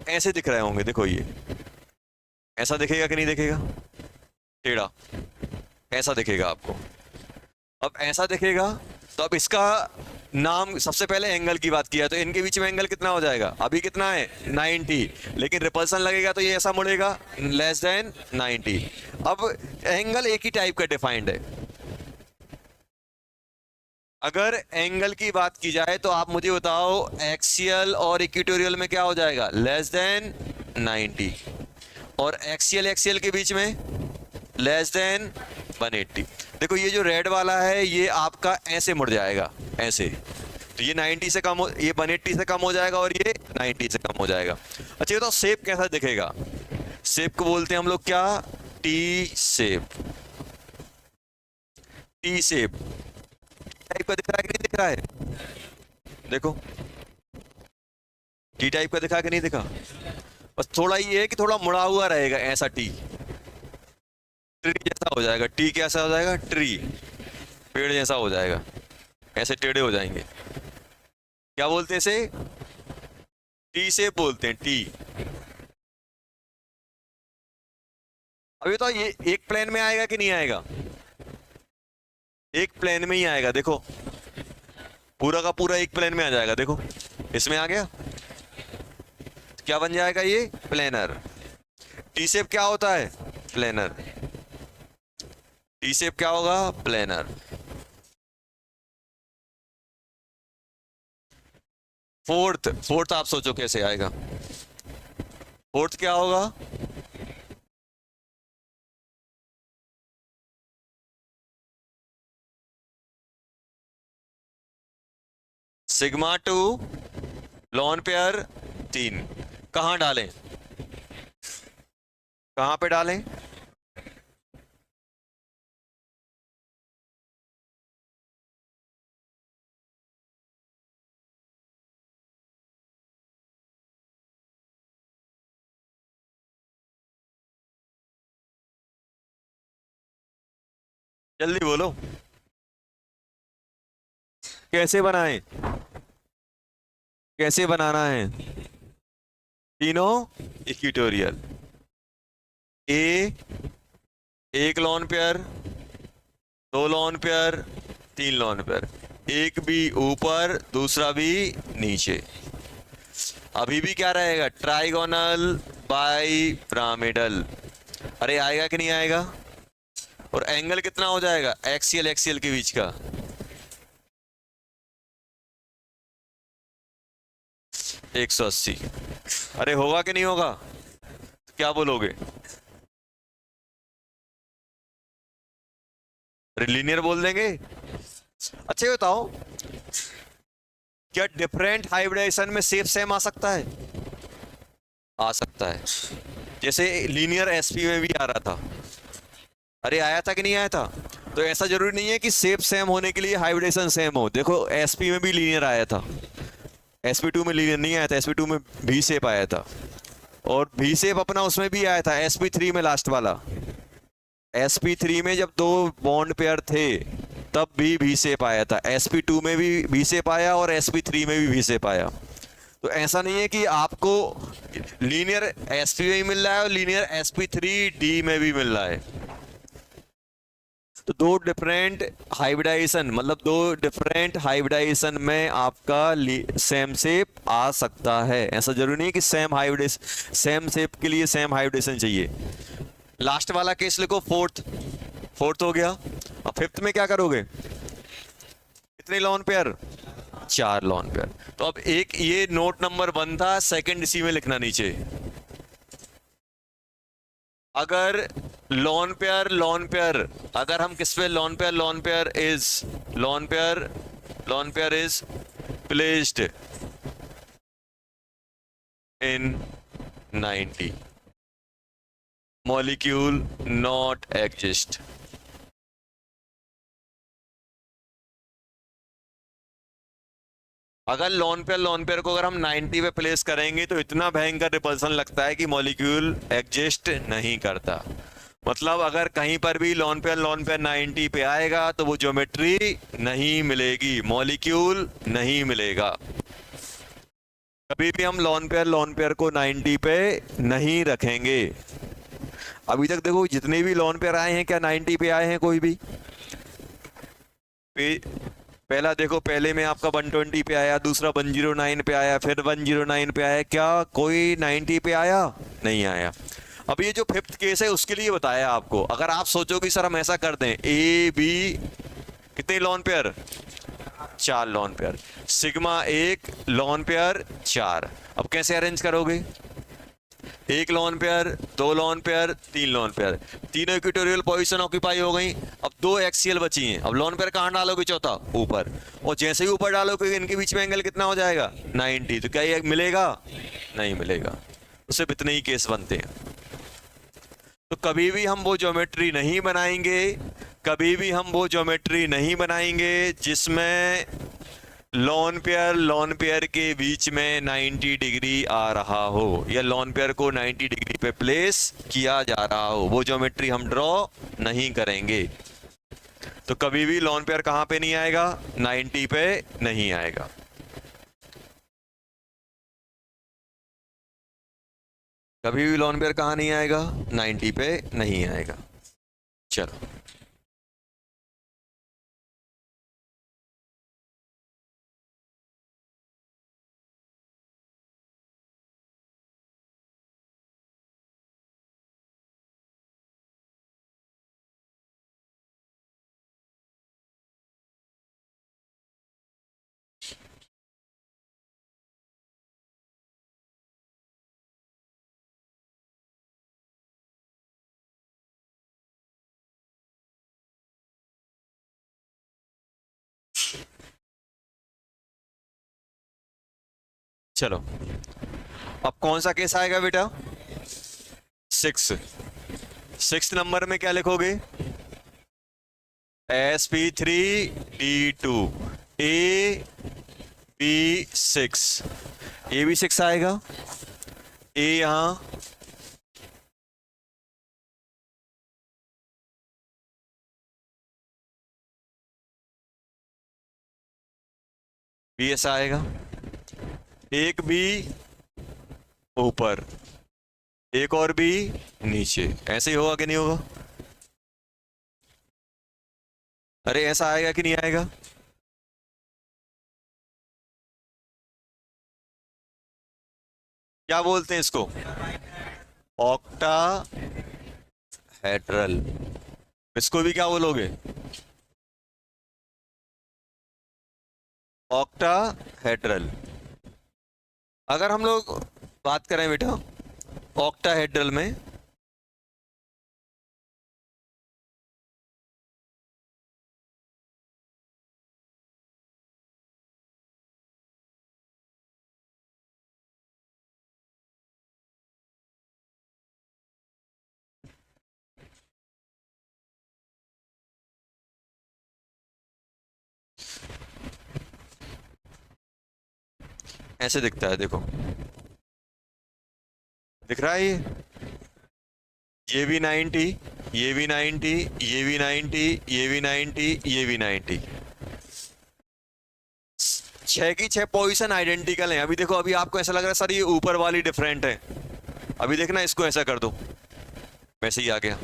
Speaker 1: ऐसे दिख रहे होंगे, देखो ये ऐसा दिखेगा कि नहीं दिखेगा, टेढ़ा ऐसा दिखेगा आपको। अब ऐसा दिखेगा, तो अब इसका नाम, सबसे पहले एंगल की बात किया, तो इनके बीच में एंगल कितना हो जाएगा, अभी कितना है 90, लेकिन रिपल्सन लगेगा तो ये ऐसा मुड़ेगा लेस देन 90। अब एंगल एक ही टाइप का डिफाइंड है, अगर एंगल की बात की जाए तो आप मुझे बताओ, एक्सियल और इक्वेटोरियल में क्या हो जाएगा, लेस देन 90, और एक्सियल एक्सियल के बीच में लेस देन 180। देखो ये जो रेड वाला है ये आपका ऐसे मुड़ जाएगा, ऐसे, तो ये 90 से कम हो, ये 180 से कम हो जाएगा, और ये 90 से कम हो जाएगा। अच्छा ये तो शेप कैसा दिखेगा, शेप को बोलते हैं हम लोग क्या, T shape. T shape type का दिख रहा है कि नहीं दिख रहा है, देखो टी टाइप का दिखा कि नहीं दिखा, बस थोड़ा ये है कि थोड़ा मुड़ा हुआ रहेगा, ऐसा टी, ट्री जैसा हो जाएगा, टी कैसा हो जाएगा, ट्री, पेड़ जैसा हो जाएगा, ऐसे टेढ़े हो जाएंगे, क्या बोलते हैं इसे, टी शेप बोलते हैं, टी। अभी तो ये एक प्लेन में आएगा कि नहीं आएगा, एक प्लेन में ही आएगा, देखो पूरा का पूरा एक प्लेन में आ जाएगा, देखो इसमें आ गया, क्या बन जाएगा ये, प्लेनर। टी शेप क्या होता है, प्लेनर, टी शेप क्या होगा, प्लेनर। फोर्थ फोर्थ आप सोचो कैसे आएगा। फोर्थ क्या होगा? Sigma two lone pair 3। कहां डालें? कहां पे डालें? जल्दी बोलो, कैसे बनाएं? कैसे बनाना है? तीनों इक्विटोरियल। ए एक लॉन पेयर, दो लॉन पेयर, तीन लॉन पेयर। एक भी ऊपर, दूसरा भी नीचे। अभी भी क्या रहेगा? Trigonal bi pyramidal. अरे आएगा कि नहीं आएगा? और एंगल कितना हो जाएगा एक्सियल एक्सियल के बीच का? 180। अरे होगा कि नहीं होगा? तो क्या बोलोगे? लीनियर बोल देंगे। अच्छा ये बताओ, क्या डिफरेंट हाइब्रिडाइजेशन में शेप सेम आ सकता है? आ सकता है। जैसे लीनियर एसपी में भी आ रहा था। अरे आया था कि नहीं आया था? तो ऐसा जरूरी नहीं है कि शेप सेम होने के लिए हाइब्रिडेशन सेम हो। देखो एसपी में भी लीनियर आया था, sp2 में लीनियर नहीं आया था, sp2 में भी शेप आया था। और भी शेप अपना उसमें भी आया था sp3 में, लास्ट वाला sp3 में जब दो बॉन्ड पेयर थे तब भी वी शेप आया था। sp2 में भी वी शेप आया और sp3 में भी वी शेप आया। तो ऐसा नहीं है कि आपको लीनियर sp में भी मिल रहा है और लीनियर sp3d में भी मिल रहा है। तो दो डिफरेंट हाइब्रिडाइजेशन, मतलब दो डिफरेंट हाइब्रिडाइजेशन में आपका सेम शेप आ सकता है। ऐसा जरूरी नहीं कि सेम हाइब्रिडेशन, सेम शेप के लिए सेम हाइब्रिडेशन चाहिए। लास्ट वाला केस लिखो, फोर्थ। फोर्थ हो गया। अब फिफ्थ में क्या करोगे? कितने लॉन पेयर? चार लॉन पेयर। तो अब एक ये नोट नंबर 1 था, सेकंड इसी में लिखना नीचे। अगर लॉन पेयर अगर हम किस पे lone pair is placed in 90, molecule not exist. अगर लॉन पेयर को अगर हम 90 पे प्लेस करेंगे तो इतना भयंकर रिपल्सन लगता है कि मॉलिक्यूल एग्जिस्ट नहीं करता। मतलब अगर कहीं पर भी लॉन पेयर 90 पे आएगा तो वो ज्योमेट्री नहीं मिलेगी, मॉलिक्यूल नहीं मिलेगा। कभी भी हम लॉन पेयर को 90 पे नहीं रखेंगे। अभी तक देखो जितने भी लॉन पेयर आए हैं, क्या 90 पे आए हैं कोई भी? पहला देखो, पहले में आपका 120 पे आया, दूसरा 109 पे आया, फिर 109 पे आया। क्या कोई 90 पे आया? नहीं आया। अब ये जो फिफ्थ केस है उसके लिए बताया आपको। अगर आप सोचो कि सर हम ऐसा कर दें, ए बी कितने लॉन पेयर? चार लॉन पेयर। सिग्मा एक लॉन पेयर चार। अब कैसे अरेंज करोगे? एक लॉन पेयर, दो लॉन पेयर, तीन लॉन पेयर। तीनों इक्वेटोरियल पोजीशन ऑक्यूपाई हो गई। अब दो एक्सियल बची हैं। अब लॉन पेयर कहां डालोगे? चौथा ऊपर। और जैसे ही ऊपर डालोगे इनके बीच में एंगल कितना हो जाएगा? 90। तो क्या ये मिलेगा? नहीं मिलेगा। तो सिर्फ इतने ही केस बनते हैं। तो कभी भी हम वो ज्योमेट्री नहीं बनाएंगे, कभी भी हम वो ज्योमेट्री नहीं बनाएंगे जिसमें लॉन पेयर के बीच में 90 डिग्री आ रहा हो या लॉन पेयर को 90 डिग्री पे प्लेस किया जा रहा हो। वो ज्योमेट्री हम ड्रॉ नहीं करेंगे। तो कभी भी लॉन पेयर कहां पे नहीं आएगा? 90 पे नहीं आएगा। कभी भी लॉन पेयर कहां नहीं आएगा? 90 पे नहीं आएगा। चलो। चलो अब कौन सा केस आएगा बेटा? 6 नंबर में क्या लिखोगे? sp3d2 ab6, ab6 आएगा। a यहां, बी ऐसा आएगा, एक बी ऊपर, एक और बी नीचे। ऐसे ही होगा कि नहीं होगा? अरे ऐसा आएगा कि नहीं आएगा? क्या बोलते हैं इसको? ऑक्टाहेड्रल। इसको भी क्या बोलोगे? ऑक्टाहेड्रल। अगर हम लोग बात करें बेटा ऑक्टाहेड्रल में, ऐसे दिखता है, देखो दिख रहा है ये भी 90, ये भी 90, ये भी 90, ये भी 90, ये भी 90। 6 की 6 पोजीशन आइडेंटिकल है। अभी देखो, अभी आपको ऐसा लग रहा है सर ये ऊपर वाली डिफरेंट है। अभी देखना, इसको ऐसा कर दो, वैसे ही आ गया।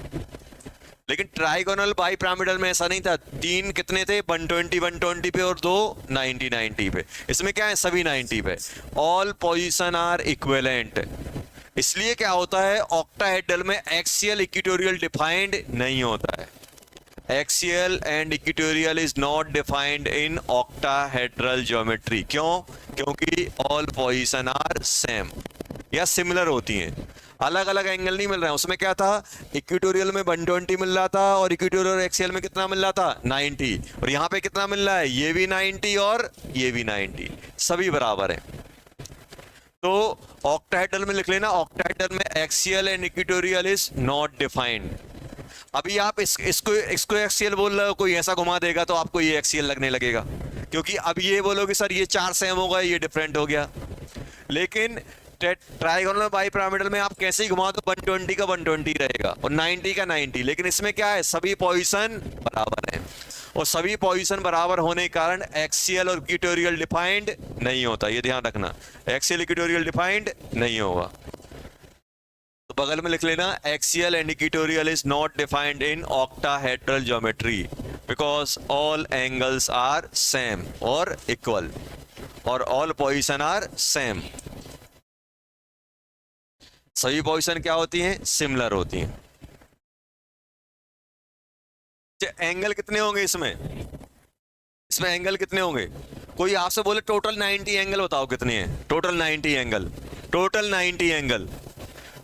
Speaker 1: लेकिन ट्राइगोनल बाइपिरामिडल में ऐसा नहीं था। 3 कितने थे? 120 120 पे और 2 90 90 पे। इसमें क्या है? सभी 90 पे। All position are equivalent. इसलिए क्या होता है, ऑक्टाहेड्रल में एक्सियल इक्वेटोरियल डिफाइंड नहीं होता है। Axial and equatorial is not defined in octahedral geometry. क्यों? क्योंकि ऑल पोजीशन आर सेम या सिमिलर होती हैं, अलग अलग एंगल नहीं मिल रहा है। उसमें क्या था, इक्वेटोरियल में 120 मिल रहा था और इक्वेटोरियल और एक्सियल में कितना मिल रहा था? 90। और यहाँ पे कितना मिल रहा है? ये भी 90 और ये भी 90, सभी बराबर है। तो ऑक्टाहेड्रल में लिख लेना, ऑक्टाहेड्रल में axial and equatorial is not defined. अभी आप इसको एक्सियल बोल रहे हो, कोई ऐसा घुमा देगा तो आपको ये एक्सियल लगने लगेगा, क्योंकि अब ये बोलोगे सर ये 4 सेम हो गए, ये डिफरेंट हो गया। लेकिन ट्राइगोनल बाइपिरामिडल में आप कैसे ही घुमा दो 120 का 120 रहेगा और 90 का 90। लेकिन इसमें क्या है, सभी पोजीशन बराबर है, और सभी पोजीशन बराबर होने के कारण एक्सियल और इक्वेटोरियल डिफाइंड नहीं होता। ये ध्यान रखना, एक्सियल इक्वेटोरियल डिफाइंड नहीं होगा। तो बगल में लिख लेना, axial and equatorial is not defined in octahedral geometry because all angles are same और इक्वल और ऑल पोजीशन आर सेम। सभी पोजीशन क्या होती हैं? सिमिलर होती हैं। एंगल कितने होंगे इसमें? इसमें एंगल कितने होंगे? कोई आपसे बोले टोटल 90 एंगल बताओ कितने हैं? Total 90 angle, total 90 angle,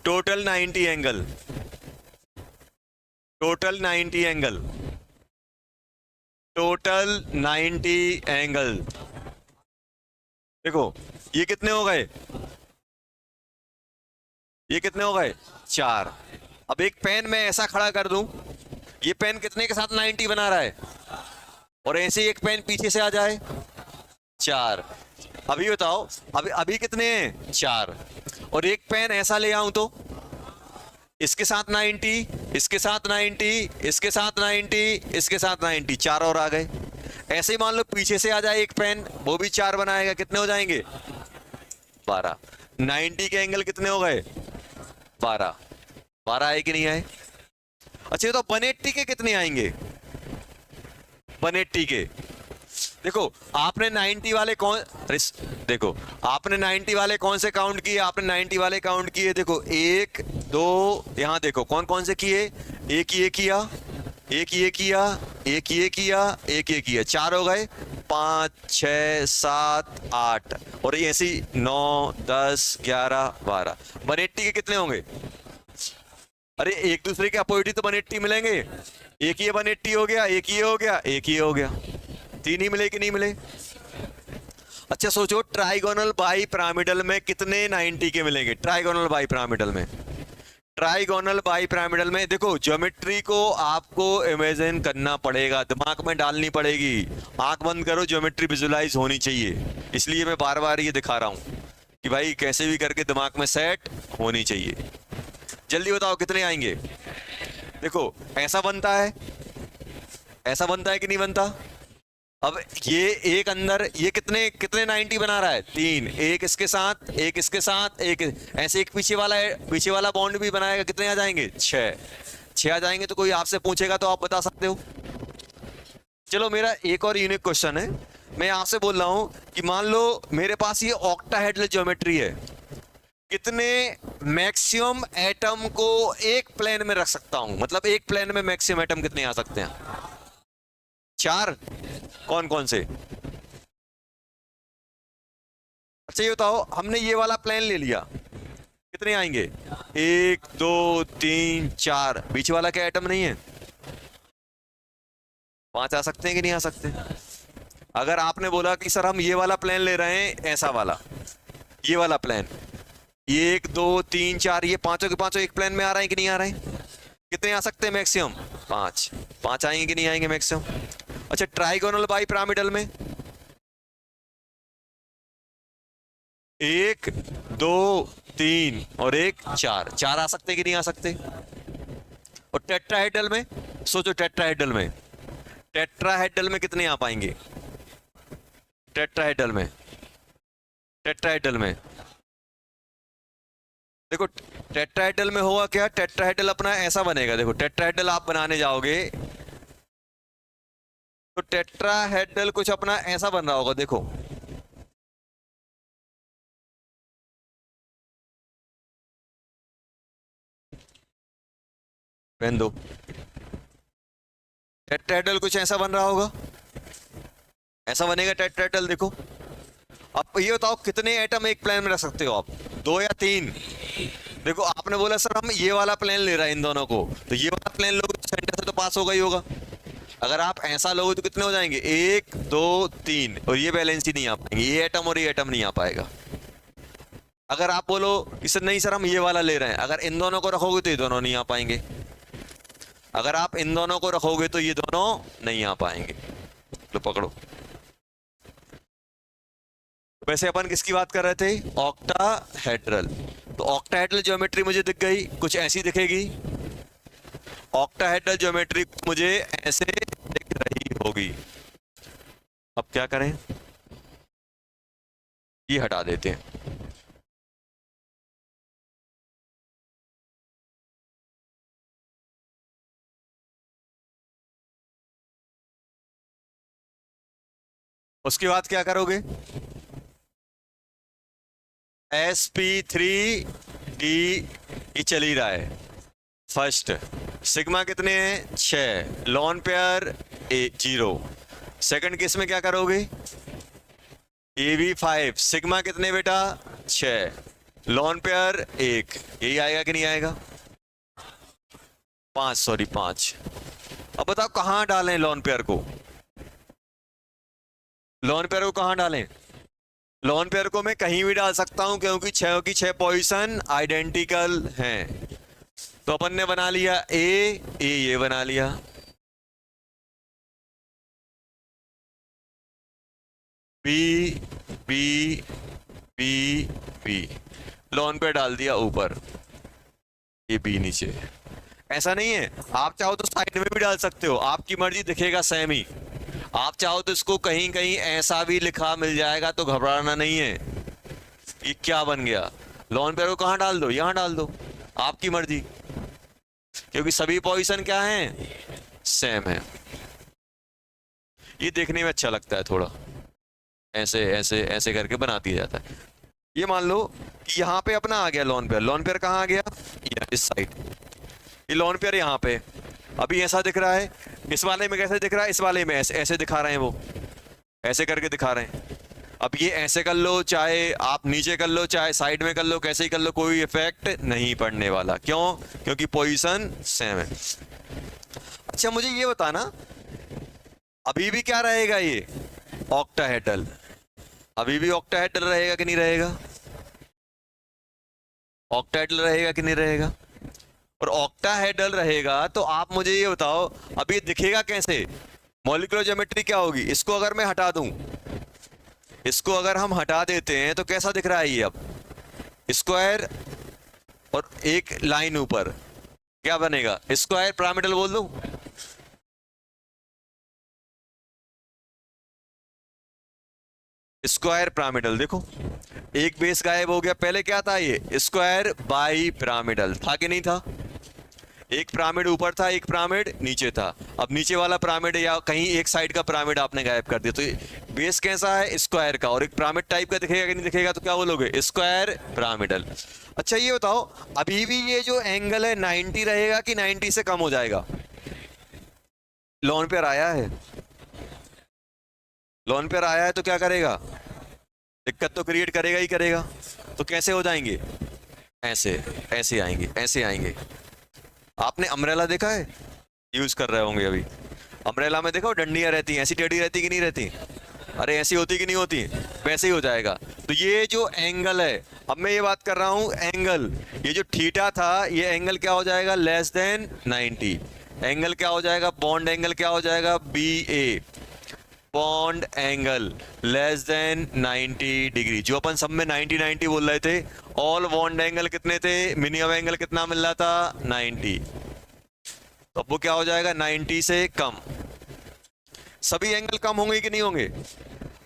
Speaker 1: total 90 angle, total 90 angle, total 90 angle. देखो ये कितने हो गए? ये कितने हो गए? 4। अब एक पेन मैं ऐसा खड़ा कर दूं, ये पेन कितने के साथ 90 बना रहा है? और ऐसे एक पेन पीछे से आ जाए, 4। अभी बताओ, अभी कितने हैं? 4। और एक पेन ऐसा ले आऊं तो इसके साथ 90, इसके साथ 90, इसके साथ 90, इसके साथ 90, 4 और आ गए। ऐसे ही मान लो पीछे से आ जाए एक पेन, वो भी 4 बनाएगा, कितने हो जाएंगे? 12। 90 के एंगल कितने हो गए? 12। 12 आए कि नहीं आए? अच्छा तो 180 के कितने आएंगे? 180 के देखो, आपने 90 वाले कौन, देखो आपने 90 वाले कौन से काउंट किए? आपने 90 वाले काउंट किए, देखो 1 2, यहां देखो कौन कौन से किए। एक ये किया, एक ये किया, एक ये किया, एक ये किया, 4 हो गए। 5 6 7 8 और ये ऐसी 9 10 11 12। 180 के कितने होंगे? अरे एक दूसरे के अपोजिट तो 180 मिलेंगे। एक ये 180 हो गया, एक ये हो गया, एक ये हो गया, 3 ही मिले कि नहीं मिले? अच्छा सोचो, ट्राइगोनल बाई पिरामिडल में कितने 90 के मिलेंगे? ट्राइगोनल बाई पिरामिडल में, ट्राइगोनल बाई पिरामिडल में देखो, ज्योमेट्री को आपको इमेजिन करना पड़ेगा, दिमाग में डालनी पड़ेगी। आंख बंद करो, ज्योमेट्री विजुलाइज होनी चाहिए। इसलिए मैं बार बार ये दिखा रहा हूं कि भाई कैसे भी करके दिमाग में सेट होनी चाहिए। जल्दी बताओ कितने आएंगे? देखो ऐसा बनता है, ऐसा बनता है कि नहीं बनता? अब ये एक अंदर ये कितने कितने 90 बना रहा है? 3, एक इसके साथ, एक इसके साथ, एक ऐसे, एक पीछे वाला है, पीछे वाला बॉन्ड भी बनाएगा। कितने आ जाएंगे? 6 आ जाएंगे। तो कोई आपसे पूछेगा तो आप बता सकते हो? चलो मेरा एक और यूनिक क्वेश्चन है, मैं आपसे बोल रहा हूं कि मान लो मेरे पास ये ऑक्टाहेड्रल ज्योमेट्री है, कितने मैक्सिमम एटम को एक प्लेन में रख सकता हूं? मतलब एक प्लेन में मैक्सिमम एटम कितने आ सकते हैं? 4। कौन कौन से? अच्छा ये बताओ, हमने ये वाला प्लेन ले लिया, कितने आएंगे? 1 2 3 4। बीच वाला क्या एटम नहीं है? 5 आ सकते हैं कि नहीं आ सकते? अगर आपने बोला कि सर हम ये वाला प्लेन ले रहे हैं, ऐसा वाला, ये वाला प्लेन, 1 2 3 4, ये पांचों के पांचों एक प्लेन में आ रहे हैं कि नहीं आ रहे हैं? कितने आ सकते हैं मैक्सिमम? 5 आएंगे कि नहीं आएंगे मैक्सिमम? अच्छा ट्राइगोनल बाई पिरामिडल में 1 2 3 और 1 4 आ सकते कि नहीं आ सकते? और टेट्राहेड्रल में सोचो, टेट्राहेड्रल में कितने आ पाएंगे? टेट्राहेड्रल में देखो, टेट्राहेड्रल में होगा क्या? टेट्राहेड्रल अपना ऐसा बनेगा, देखो टेट्राहेड्रल आप बनाने जाओगे तो टेट्राहेड्रल कुछ अपना ऐसा बन रहा होगा, देखो पहन दो, टेट्राहेड्रल कुछ ऐसा बन रहा होगा, ऐसा बनेगा टेट्राहेड्रल। देखो अब ये बताओ कितने एटम एक प्लेन में रख सकते हो आप? 2 या 3? देखो आपने बोला सर हम ये वाला प्लेन ले रहे हैं इन दोनों को, तो ये वाला प्लेन लोगे तो सेंटर से तो पास होगा ही होगा। अगर आप ऐसा लोगे तो कितने हो जाएंगे? 1 2 3, और ये बैलेंस ही नहीं आ पाएंगे, ये एटम और ये एटम नहीं आ पाएगा। अगर आप बोलो कि सर नहीं सर हम ये वाला ले रहे हैं, अगर इन दोनों को रखोगे तो ये दोनों नहीं आ पाएंगे, अगर आप इन दोनों को रखोगे तो ये दोनों नहीं आ पाएंगे। लो पकड़ो। वैसे अपन किसकी बात कर रहे थे? ऑक्टाहेड्रल। तो ऑक्टाहेड्रल ज्योमेट्री मुझे दिख गई, कुछ ऐसी दिखेगी। ऑक्टाहेड्रल ज्योमेट्री मुझे ऐसे दिख रही होगी। अब क्या करें? ये हटा देते हैं। उसके बाद क्या करोगे? sp3d ये चल ही रहा है। फर्स्ट सिग्मा कितने हैं? 6, लॉन पेयर 0। सेकंड केस में क्या करोगे? ab5, सिग्मा कितने बेटा? 6, लॉन पेयर 1। यही आएगा कि नहीं आएगा? 5। अब बताओ कहां डालें लॉन पेयर को? लॉन पेयर को कहां डालें? लॉन पेयर को मैं कहीं भी डाल सकता हूं क्योंकि 6 की 6 पोजीशन आइडेंटिकल हैं। तो अपन ने बना लिया ए, ये बना लिया, B B B B, lone pair डाल दिया ऊपर, ये बी नीचे। ऐसा नहीं है, आप चाहो तो साइड में भी डाल सकते हो, आपकी मर्जी, दिखेगा सेम ही। आप चाहो तो इसको कहीं कहीं ऐसा भी लिखा मिल जाएगा, तो घबराना नहीं है। ये क्या बन गया? लॉन पेयर को कहां डाल दो? यहां डाल दो, आपकी मर्जी, क्योंकि सभी पोजीशन क्या हैं? सेम है। ये देखने में अच्छा लगता है थोड़ा, ऐसे ऐसे ऐसे करके बना दिया जाता है। ये मान लो कि यहाँ पे अपना आ गया लॉन पेयर। लॉन पेयर कहाँ आ गया? इस साइड। ये लॉन पेयर यहाँ पे अभी ऐसा दिख रहा है। इस वाले में कैसे दिख रहा है? इस वाले में ऐसे ऐसे दिखा रहे हैं, वो ऐसे करके दिखा रहे हैं। अब ये ऐसे कर लो, चाहे आप नीचे कर लो, चाहे साइड में कर लो, कैसे ही कर लो, कोई इफेक्ट नहीं पड़ने वाला। क्यों? क्योंकि पोजीशन सेम है। अच्छा मुझे ये बताना, अभी भी क्या रहेगा? ये ऑक्टाहेड्रल। अभी भी ऑक्टाहेड्रल रहेगा कि नहीं रहेगा? ऑक्टाहेड्रल रहेगा कि नहीं रहेगा? और ऑक्टाहेड्रल रहेगा तो आप मुझे ये बताओ, अब ये दिखेगा कैसे? मॉलिक्यूलर ज्योमेट्री क्या होगी? इसको अगर मैं हटा दूं, इसको अगर हम हटा देते हैं तो कैसा दिख रहा है ये? अब स्क्वायर और एक लाइन ऊपर, क्या बनेगा? स्क्वायर पिरामिडल बोल दूं? Square pyramidal. देखो एक बेस गायब हो गया, पहले क्या था? ये स्क्वायर बाई पिरामिडल था कि नहीं था? एक पिरामिड ऊपर था, एक पिरामिड नीचे था। अब नीचे वाला पिरामिड या कहीं एक साइड का पिरामिड आपने गायब कर दिया, तो बेस कैसा है? स्क्वायर का, और एक पिरामिड टाइप का दिखेगा कि नहीं दिखेगा? तो क्या बोलोगे? Square pyramidal. अच्छा ये बताओ, अभी भी ये जो एंगल है 90 रहेगा कि 90 से कम हो जाएगा? लोन पेयर आया है, लोन पेयर आया है तो क्या करेगा? दिक्कत तो क्रिएट करेगा ही करेगा। तो कैसे हो जाएंगे? ऐसे, ऐसे आएंगे, ऐसे आएंगे। आपने अम्ब्रेला देखा है? यूज कर रहे होंगे अभी। अम्ब्रेला में देखो डंडियां रहती हैं, ऐसी टेढ़ी रहती कि नहीं रहती? अरे ऐसी होती कि नहीं होती? वैसे ही हो जाएगा। तो ये जो एंगल है, अब मैं ये बात कर रहा हूं एंगल, ये जो थीटा था, ये एंगल क्या हो जाएगा? Less than 90। एंगल क्या हो जाएगा? बॉन्ड एंगल क्या हो जाएगा? B A, bond angle less than 90 degree. जो अपन सब में 90 90 बोल रहे थे, ऑल बॉन्ड एंगल कितने थे? मिनिमम एंगल कितना मिल रहा था? 90। तो वो क्या हो जाएगा? 90 से कम। सभी एंगल कम होंगे कि नहीं होंगे?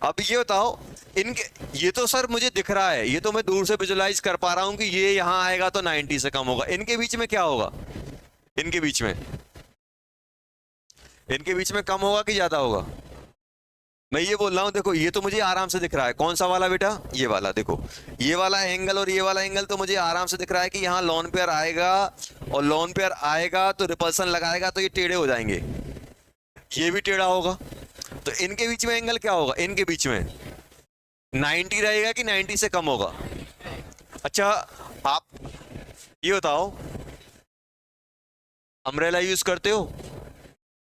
Speaker 1: अब ये बताओ, इनके, ये तो सर मुझे दिख रहा है, ये तो मैं दूर से विजुलाइज कर पा रहा हूं कि ये यहां आएगा तो 90 से कम होगा। इनके बीच में क्या होगा? इनके बीच में, इनके बीच में कम होगा कि ज्यादा होगा? मैं ये बोल रहा हूं, देखो ये तो मुझे आराम से दिख रहा है। कौन सा वाला बेटा? ये वाला। देखो ये वाला एंगल और ये वाला एंगल तो मुझे आराम से दिख रहा है कि यहाँ लॉन पेयर आएगा, और लॉन पेयर आएगा तो रिपल्सन लगाएगा तो ये टेढ़े हो जाएंगे, ये भी टेढ़ा होगा। तो इनके बीच में एंगल क्या होगा? इनके बीच में 90 रहेगा कि 90 से कम होगा? अच्छा आप ये बताओ, अम्ब्रेला यूज करते हो?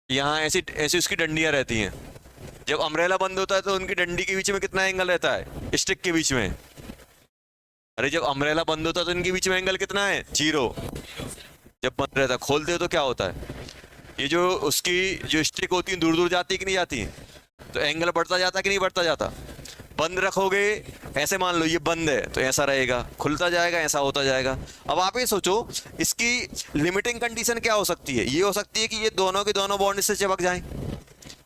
Speaker 1: यहाँ ऐसी ऐसी उसकी डंडियां रहती हैं। जब अम्ब्रेला बंद होता है तो उनकी डंडी के बीच में कितना एंगल रहता है? स्टिक के बीच में। अरे जब अम्ब्रेला बंद होता है तो इनके बीच में एंगल कितना है? 0। जब बंद रहता है, खोलते हो तो क्या होता है? ये जो उसकी जो स्टिक होती है दूर दूर जाती है कि नहीं जाती? तो एंगल बढ़ता जाता कि नहीं बढ़ता जाता? बंद रखोगे, ऐसे मान लो ये बंद है तो ऐसा रहेगा, खुलता जाएगा, ऐसा होता जाएगा। अब आप ये सोचो, इसकी लिमिटिंग कंडीशन क्या हो सकती है? ये हो सकती है कि ये दोनों के दोनों बॉन्ड इससे चिपक जाएं,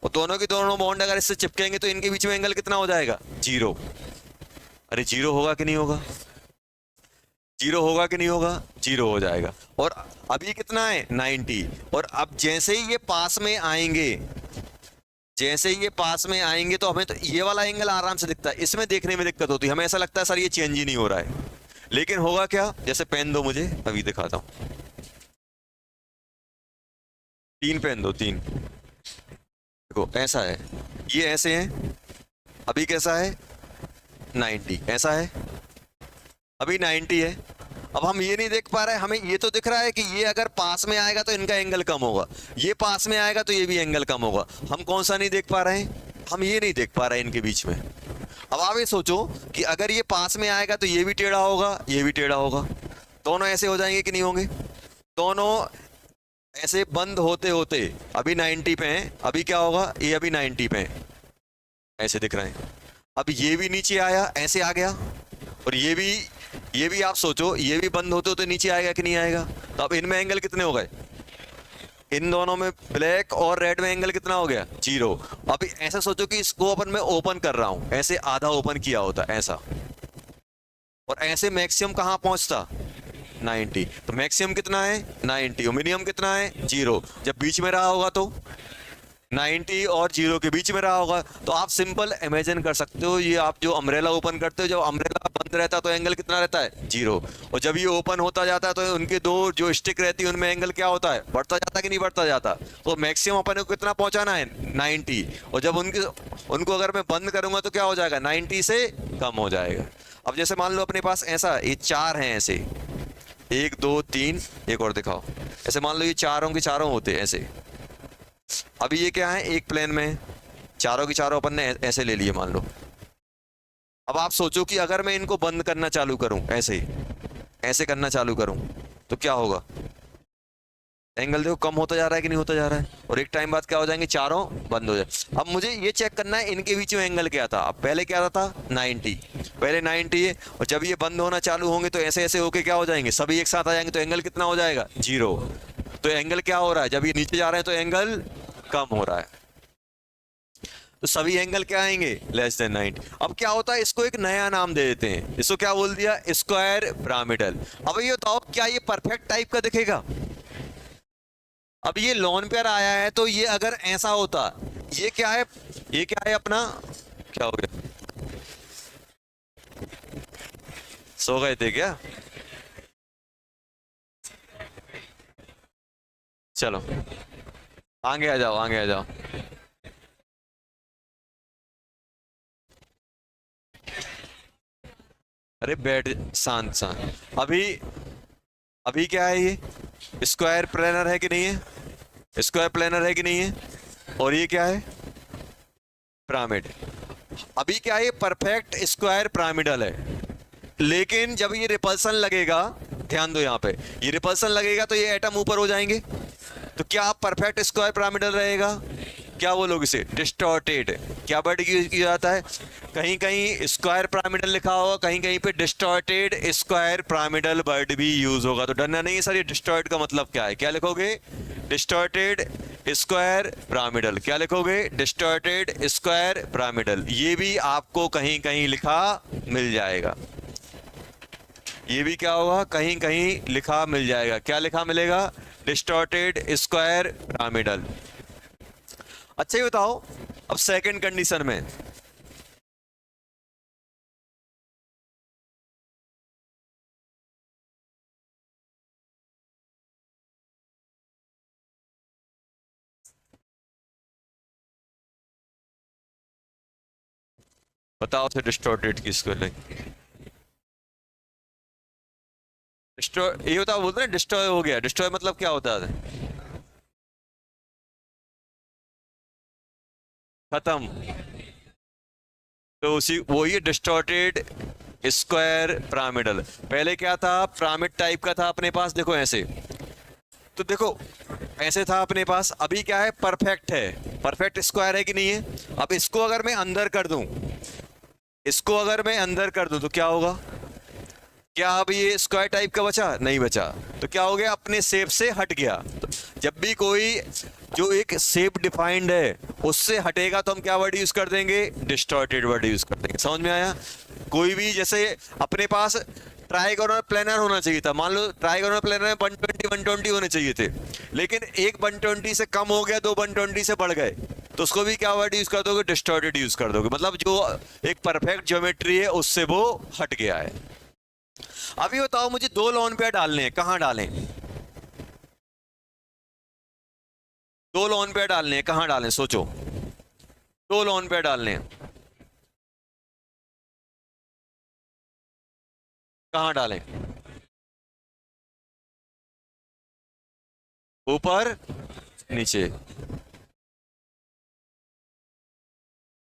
Speaker 1: और दोनों के दोनों बॉन्ड अगर इससे चिपकेंगे तो इनके बीच में एंगल कितना हो जाएगा? 0। अरे 0 होगा कि नहीं होगा? 0 होगा कि नहीं होगा? 0 हो जाएगा। और अभी कितना है? 90। और अब जैसे ही ये पास में आएंगे, जैसे ही ये पास में आएंगे तो हमें तो ये वाला एंगल आराम से दिखता है, इसमें देखने में दिक्कत होती है, हमें ऐसा लगता है सर ये चेंज ही नहीं हो रहा है। लेकिन होगा क्या? जैसे पेन दो मुझे, अभी दिखाता हूं। 3 पेन दो, 3। देखो ऐसा है, ये ऐसे है, अभी कैसा है? 90। ऐसा है, अभी 90 है। अब हम ये नहीं देख पा रहे, हमें ये तो दिख रहा है कि ये अगर पास में आएगा तो इनका एंगल कम होगा, ये पास में आएगा तो ये भी एंगल कम होगा। हम कौन सा नहीं देख पा रहे हैं? हम ये नहीं देख पा रहे हैं इनके बीच में। अब आप ये सोचो कि अगर ये पास में आएगा तो ये भी टेढ़ा होगा, ये भी टेढ़ा होगा, दोनों ऐसे हो जाएंगे कि नहीं होंगे? दोनों ऐसे बंद होते होते अभी 90 पे हैं, अभी क्या होगा? ये अभी 90 पे हैं, ऐसे दिख रहे हैं। अब ये भी नीचे आया, ऐसे आ गया, और ये भी आप सोचो, ये भी बंद होते होते नीचे आएगा कि नहीं आएगा? तो अब इनमें एंगल कितने हो गए? इन दोनों में, ब्लैक और रेड में एंगल कितना हो गया? 0। अब ऐसा सोचो कि इसको अपन मैं ओपन कर रहा हूं, ऐसे आधा ओपन किया होता ऐसा, और ऐसे मैक्सिमम कहां पहुंचता? 90। तो मैक्सिमम कितना है? 90। और मिनिमम कितना है? 0। जब बीच में रहा होगा तो 90 और 0 के बीच में रहा होगा। तो आप सिंपल इमेजिन कर सकते हो, ये आप जो अम्ब्रेला ओपन करते हो, जब अम्ब्रेला बंद रहता है तो एंगल कितना रहता है? 0। और जब ये ओपन होता जाता है तो उनके दो जो स्टिक रहती है उनमें एंगल क्या होता है? बढ़ता जाता है कि नहीं बढ़ता जाता? तो मैक्सिमम अपन को कितना पहुंचाना है? 90। और जब उनको अगर मैं बंद करूंगा तो क्या हो जाएगा? 90 से कम हो जाएगा। अब जैसे मान लो अपने पास ऐसा, ये 4 हैं ऐसे, 1 2 3, एक और दिखाओ। ऐसे मान लो ये चारों के चारों होते ऐसे, अभी ये क्या है? एक प्लेन में, चारों की चारों अपन ने ऐसे ले लिए मान लो, अब आप सोचो कि अगर मैं इनको बंद करना चालू करूं, ऐसे ही ऐसे करना चालू करूं, तो क्या होगा? एंगल देखो कम होता जा रहा है कि नहीं होता जा रहा है, और एक टाइम बाद क्या हो जाएंगे, चारों बंद हो जाए। अब मुझे ये चेक करना है इनके बीच में एंगल क्या था। अब पहले क्या था 90, पहले 90 है, और जब ये बंद होना चालू होंगे तो ऐसे ऐसे होके क्या हो जाएंगे, सभी एक साथ आ जाएंगे, तो एंगल कितना हो जाएगा, 0। तो एंगल क्या हो रहा है, जब ये नीचे जा रहे हैं तो एंगल कम हो रहा है, तो सभी एंगल क्या आएंगे, लेस देन 90। अब क्या होता है, इसको एक नया नाम दे देते हैं, इसको क्या बोल दिया, स्क्वायर पिरामिडल। अब ये बताओ क्या ये परफेक्ट टाइप का दिखेगा? अब ये लॉन पेयर आया है, तो ये अगर ऐसा होता, ये क्या है, ये क्या है अपना, क्या हो गया, सो गए थे क्या? चलो आगे आ जाओ, आगे आ जाओ। अरे बैठ, शांत शांत। अभी अभी क्या है, ये स्क्वायर प्लेनर है कि नहीं है, स्क्वायर प्लेनर है कि नहीं है, और ये क्या है, पिरामिड। अभी क्या है, ये परफेक्ट स्क्वायर पिरामिडल है, लेकिन जब ये रिपल्सन लगेगा, ध्यान दो यहाँ पे, ये रिपल्सन लगेगा तो ये एटम ऊपर हो जाएंगे, तो क्या परफेक्ट स्क्वायर पिरामिडल रहेगा, क्या बोलोगे इसे, डिस्टॉर्टेड। क्या वर्ड यूज किया जाता है, कहीं कहीं स्क्वायर पिरामिडल लिखा होगा, कहीं कहीं पे डिस्टॉर्टेड स्क्वायर पिरामिडल वर्ड भी यूज होगा। तो डरना नहीं है सर, ये डिस्टॉर्ट का मतलब क्या है, क्या लिखोगे, डिस्टॉर्टेड स्क्वायर पिरामिडल। क्या लिखोगे, डिस्टॉर्टेड स्क्वायर पिरामिडल। ये भी आपको कहीं कहीं लिखा मिल जाएगा, ये भी क्या होगा, कहीं कहीं लिखा मिल जाएगा। क्या लिखा मिलेगा, डिस्टॉर्टेड स्क्वायर पिरामिडल। अच्छा ये बताओ, अब सेकंड कंडीशन में, बताओ से डिस्टॉर्टेड किसको लगे, डिस्ट्रॉय, ये बताओ, बोलते हैं डिस्ट्रॉय हो गया, डिस्ट्रॉय मतलब क्या होता है, खत्म। तो उसी वही डिस्टॉर्टेड स्क्वायर पिरामिडल। पहले क्या था, पिरामिड टाइप का था अपने पास, देखो ऐसे, तो देखो ऐसे था अपने पास। अभी क्या है, परफेक्ट है, परफेक्ट स्क्वायर है कि नहीं है। अब इसको अगर मैं अंदर कर दूं, इसको अगर मैं अंदर कर दूं तो क्या होगा, क्या अब ये स्क्वायर टाइप का बचा, नहीं बचा, तो क्या हो गया, अपने शेप से हट गया। तो जब भी कोई जो एक शेप डिफाइंड है उससे हटेगा तो हम क्या वर्ड यूज कर देंगे, डिस्टॉर्टेड वर्ड यूज कर देंगे। समझ में आया? कोई भी जैसे अपने पास ट्राइगोनल प्लेनर होना चाहिए था, मान लो ट्राइगोनल प्लेनर में 120 120 होने चाहिए थे, लेकिन एक 120 से कम हो गया, दो 120 से बढ़ गए, तो उसको भी क्या वर्ड यूज कर दोगे, डिस्टॉर्टेड यूज कर दोगे। मतलब जो एक परफेक्ट ज्योमेट्री है उससे वो हट गया है। अभी बताओ मुझे दो लोन पेयर डालने हैं, कहाँ डालें, दो लोन पेयर डालने हैं, कहाँ डालें, सोचो, दो लोन पेयर डालने हैं, कहाँ डालें, ऊपर नीचे।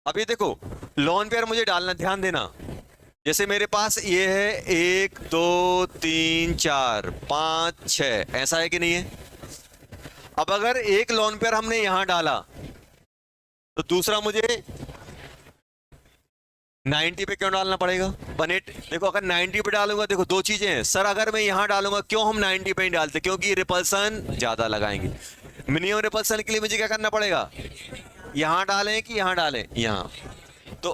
Speaker 1: अभी देखो लोन पेयर मुझे डालना, ध्यान देना, जैसे मेरे पास ये है 1 2 3 4 5 6, ऐसा है कि नहीं है। अब अगर एक लोन पेयर हमने यहां डाला तो दूसरा मुझे 90 पे क्यों डालना पड़ेगा, 180। देखो अगर 90 पे डालूंगा, देखो दो चीजें हैं सर, अगर मैं यहां डालूंगा, क्यों हम 90 पे ही डालते, क्योंकि रिपल्सन ज्यादा लगाएंगे। मिनिमम रिपल्सन के लिए मुझे क्या करना पड़ेगा, यहां डालें कि यहां डालें, यहां। तो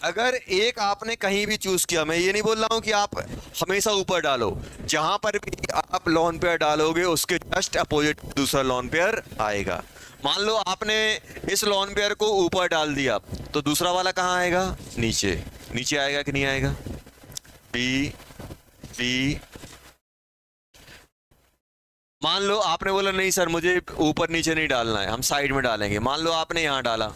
Speaker 1: अगर एक आपने कहीं भी चूज किया, मैं ये नहीं बोल रहा हूं कि आप हमेशा ऊपर डालो, जहां पर भी आप लॉन पेयर डालोगे उसके जस्ट अपोजिट दूसरा लॉन पेयर आएगा। मान लो आपने इस लॉन पेयर को ऊपर डाल दिया, तो दूसरा वाला कहाँ आएगा, नीचे। नीचे आएगा कि नहीं आएगा, बी बी। मान लो आपने बोला नहीं सर मुझे ऊपर नीचे नहीं डालना है, हम साइड में डालेंगे, मान लो आपने यहां डाला,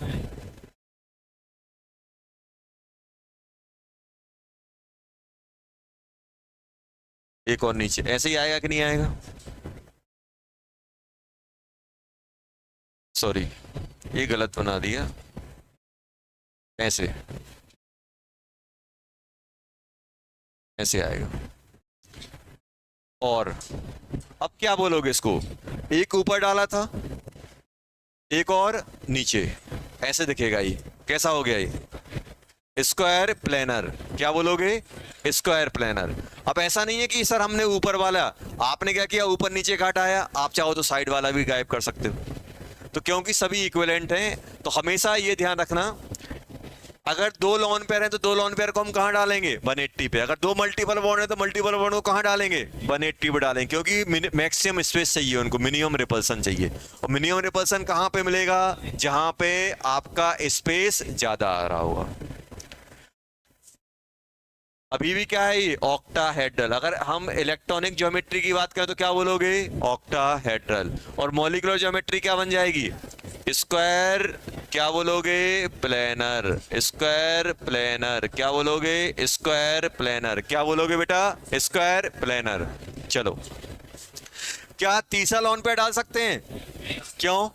Speaker 1: एक और नीचे, ऐसे ही आएगा कि नहीं आएगा, सॉरी ये गलत बना दिया, ऐसे। ऐसे आएगा। और अब क्या बोलोगे इसको, एक ऊपर डाला था, एक और नीचे, ऐसे दिखेगा ये। कैसा हो गया ये, स्क्वायर प्लेनर। क्या बोलोगे, स्क्वायर प्लेनर। अब ऐसा नहीं है कि सर हमने ऊपर वाला, आपने क्या किया, ऊपर नीचे का हटाया, आप चाहो तो साइड वाला भी गायब कर सकते हो। तो क्योंकि सभी इक्विवेलेंट हैं, तो हमेशा ये ध्यान रखना, अगर दो लॉन पेयर है तो दो लॉन पेयर को हम कहां डालेंगे, 180 पे। अगर दो मल्टीपल बॉन्ड है तो मल्टीपल बॉन्ड को कहां डालेंगे, 180 पे डालेंगे, क्योंकि मैक्सिमम स्पेस चाहिए उनको, मिनिमम रिपल्सन चाहिए। और मिनिमम रिपल्सन कहां पे मिलेगा, जहां पे आपका स्पेस ज्यादा आ रहा होगा। अभी भी क्या है ये, ऑक्टाहेड्रल। अगर हम इलेक्ट्रॉनिक ज्योमेट्री की बात करें तो क्या बोलोगे, ऑक्टाहेड्रल। और मॉलिक्यूलर ज्योमेट्री क्या बन जाएगी, स्क्वायर, क्या बोलोगे, प्लेनर। स्क्वायर प्लेनर, क्या बोलोगे, स्क्वायर प्लेनर। क्या बोलोगे बेटा, स्क्वायर प्लेनर। चलो, क्या तीसरा लॉन पे डाल सकते हैं, क्यों,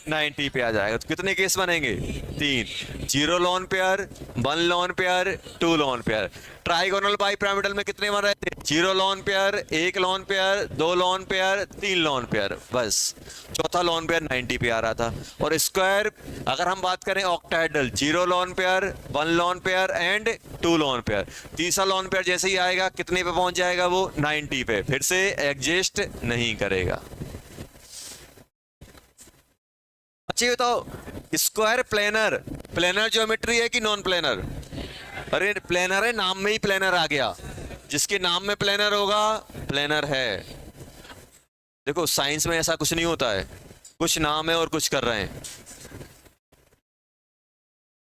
Speaker 1: 90 पे आ जाएगा। तो कितने केस बनेंगे, 3। 0 lone pair, 1 lone pair, 2 lone pair. Trigonal bipyramidal में कितने बन रहे थे, 0 lone pair, 1 lone pair, 2 lone pair, 3 lone pair, बस। चौथा लॉन पेयर 90 पे आ रहा था। और स्क्वायर अगर हम बात करें octahedral, 0 lone pair, 1 lone pair and 2 lone pair. तीसरा लॉन पेयर जैसे ही आएगा कितने पे पहुंच जाएगा वो, 90 पे, फिर से एग्जिस्ट नहीं करेगा। अच्छा ये बताओ, स्क्वायर प्लेनर, प्लेनर ज्योमेट्री है कि नॉन प्लेनर, अरे प्लेनर है, नाम में ही प्लेनर आ गया। जिसके नाम में प्लेनर होगा प्लेनर है। देखो साइंस में ऐसा कुछ नहीं होता है, कुछ नाम है और कुछ कर रहे हैं।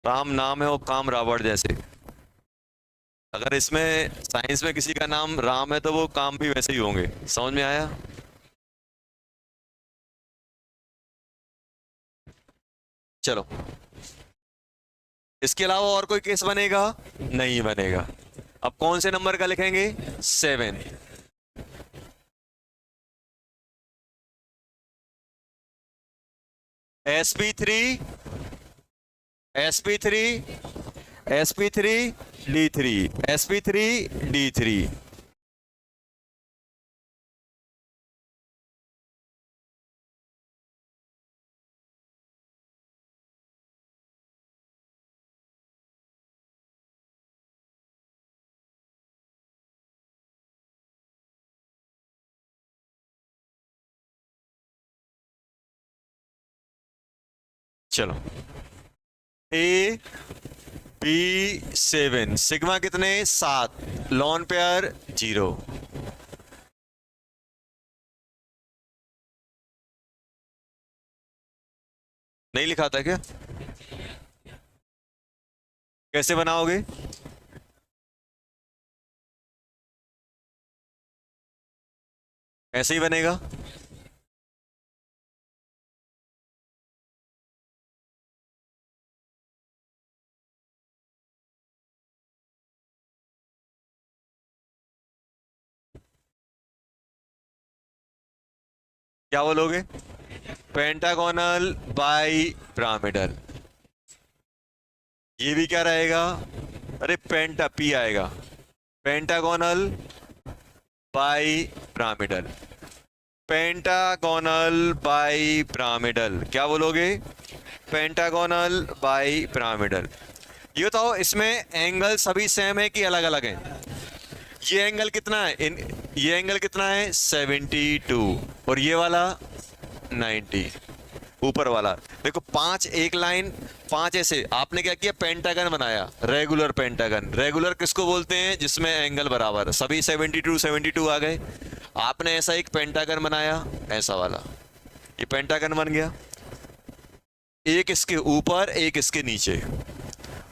Speaker 1: राम नाम है और काम रावण जैसे। अगर इसमें साइंस में किसी का नाम राम है तो वो काम भी वैसे ही होंगे। समझ में आया। चलो, इसके अलावा और कोई केस बनेगा, नहीं बनेगा। अब कौन से नंबर का लिखेंगे, 7। sp3 sp3 sp3 d3 sp3 d3। चलो, ए बी 7, सिग्मा कितने, 7, लॉन पेयर 0। नहीं लिखा था क्या, कैसे बनाओगे, ऐसे ही बनेगा। क्या बोलोगे, पेंटागोनल बाई पिरामिडल। ये भी क्या रहेगा, अरे पेंटा, पी आएगा, pentagonal bi pyramidal. Pentagonal bi pyramidal, क्या बोलोगे, पेंटागोनल बाई पिरामिडल। ये बताओ इसमें एंगल सभी सेम है कि अलग अलग हैं। ये एंगल कितना है, ये एंगल कितना है, 72, और ये वाला 90, ऊपर वाला। देखो 5 एक लाइन, 5 ऐसे। आपने क्या किया, पेंटागन बनाया, रेगुलर पेंटागन। रेगुलर किसको बोलते हैं, जिसमें एंगल बराबर, सभी 72 72 आ गए। आपने ऐसा एक पेंटागन बनाया, ऐसा वाला, ये पेंटागन बन गया। एक इसके ऊपर, एक इसके नीचे।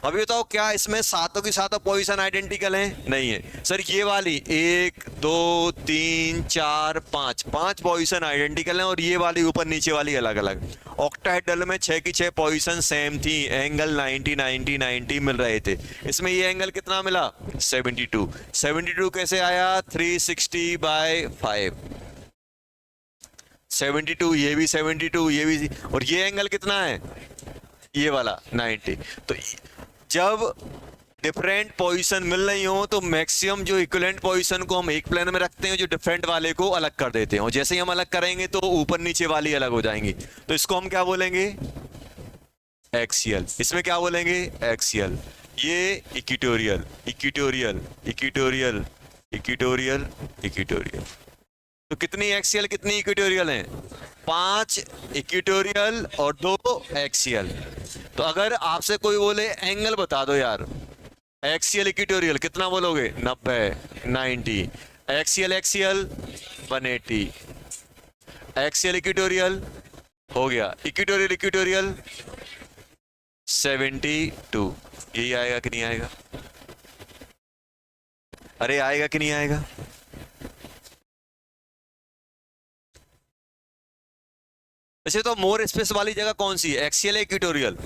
Speaker 1: अभी बताओ क्या इसमें सातों की सातों पोजीशन आइडेंटिकल हैं, नहीं है सर। ये वाली 1 2 3 4 5 5 पोजीशन आइडेंटिकल हैं, और ये वाली ऊपर नीचे वाली अलग अलग। ऑक्टाहेड्रल में 6 की 6 पोजीशन सेम थी, एंगल 90 90 90 मिल रहे थे। इसमें ये एंगल कितना मिला, 72। 72 कैसे आया, 360/5। 72, ये भी 72, ये भी, और ये एंगल कितना है, ये वाला 90। तो जब डिफरेंट पोजीशन मिल रही हो तो मैक्सिमम जो इक्विवेलेंट पोजीशन को हम एक प्लेन में रखते हैं, जो डिफरेंट वाले को अलग कर देते हैं, और जैसे ही हम अलग करेंगे तो ऊपर नीचे वाली अलग हो जाएंगी, तो इसको हम क्या बोलेंगे? एक्सियल। इसमें क्या बोलेंगे? एक्सियल। ये equatorial, equatorial, equatorial, equatorial, equatorial. तो कितनी एक्सियल कितनी इक्वेटोरियल हैं? 5 इक्वेटोरियल और 2 एक्सियल। तो अगर आपसे कोई बोले एंगल बता दो यार, एक्सियल इक्वेटोरियल, कितना बोलोगे? 90, 90। Axial axial 180। एक्सियल इक्वेटोरियल हो गया, इक्वेटोरियल इक्वेटोरियल 72। यही आएगा कि नहीं आएगा? अरे आएगा कि नहीं आएगा? वैसे तो मोर स्पेस वाली जगह कौन सी है? एक्सियल है इक्वेटोरियल?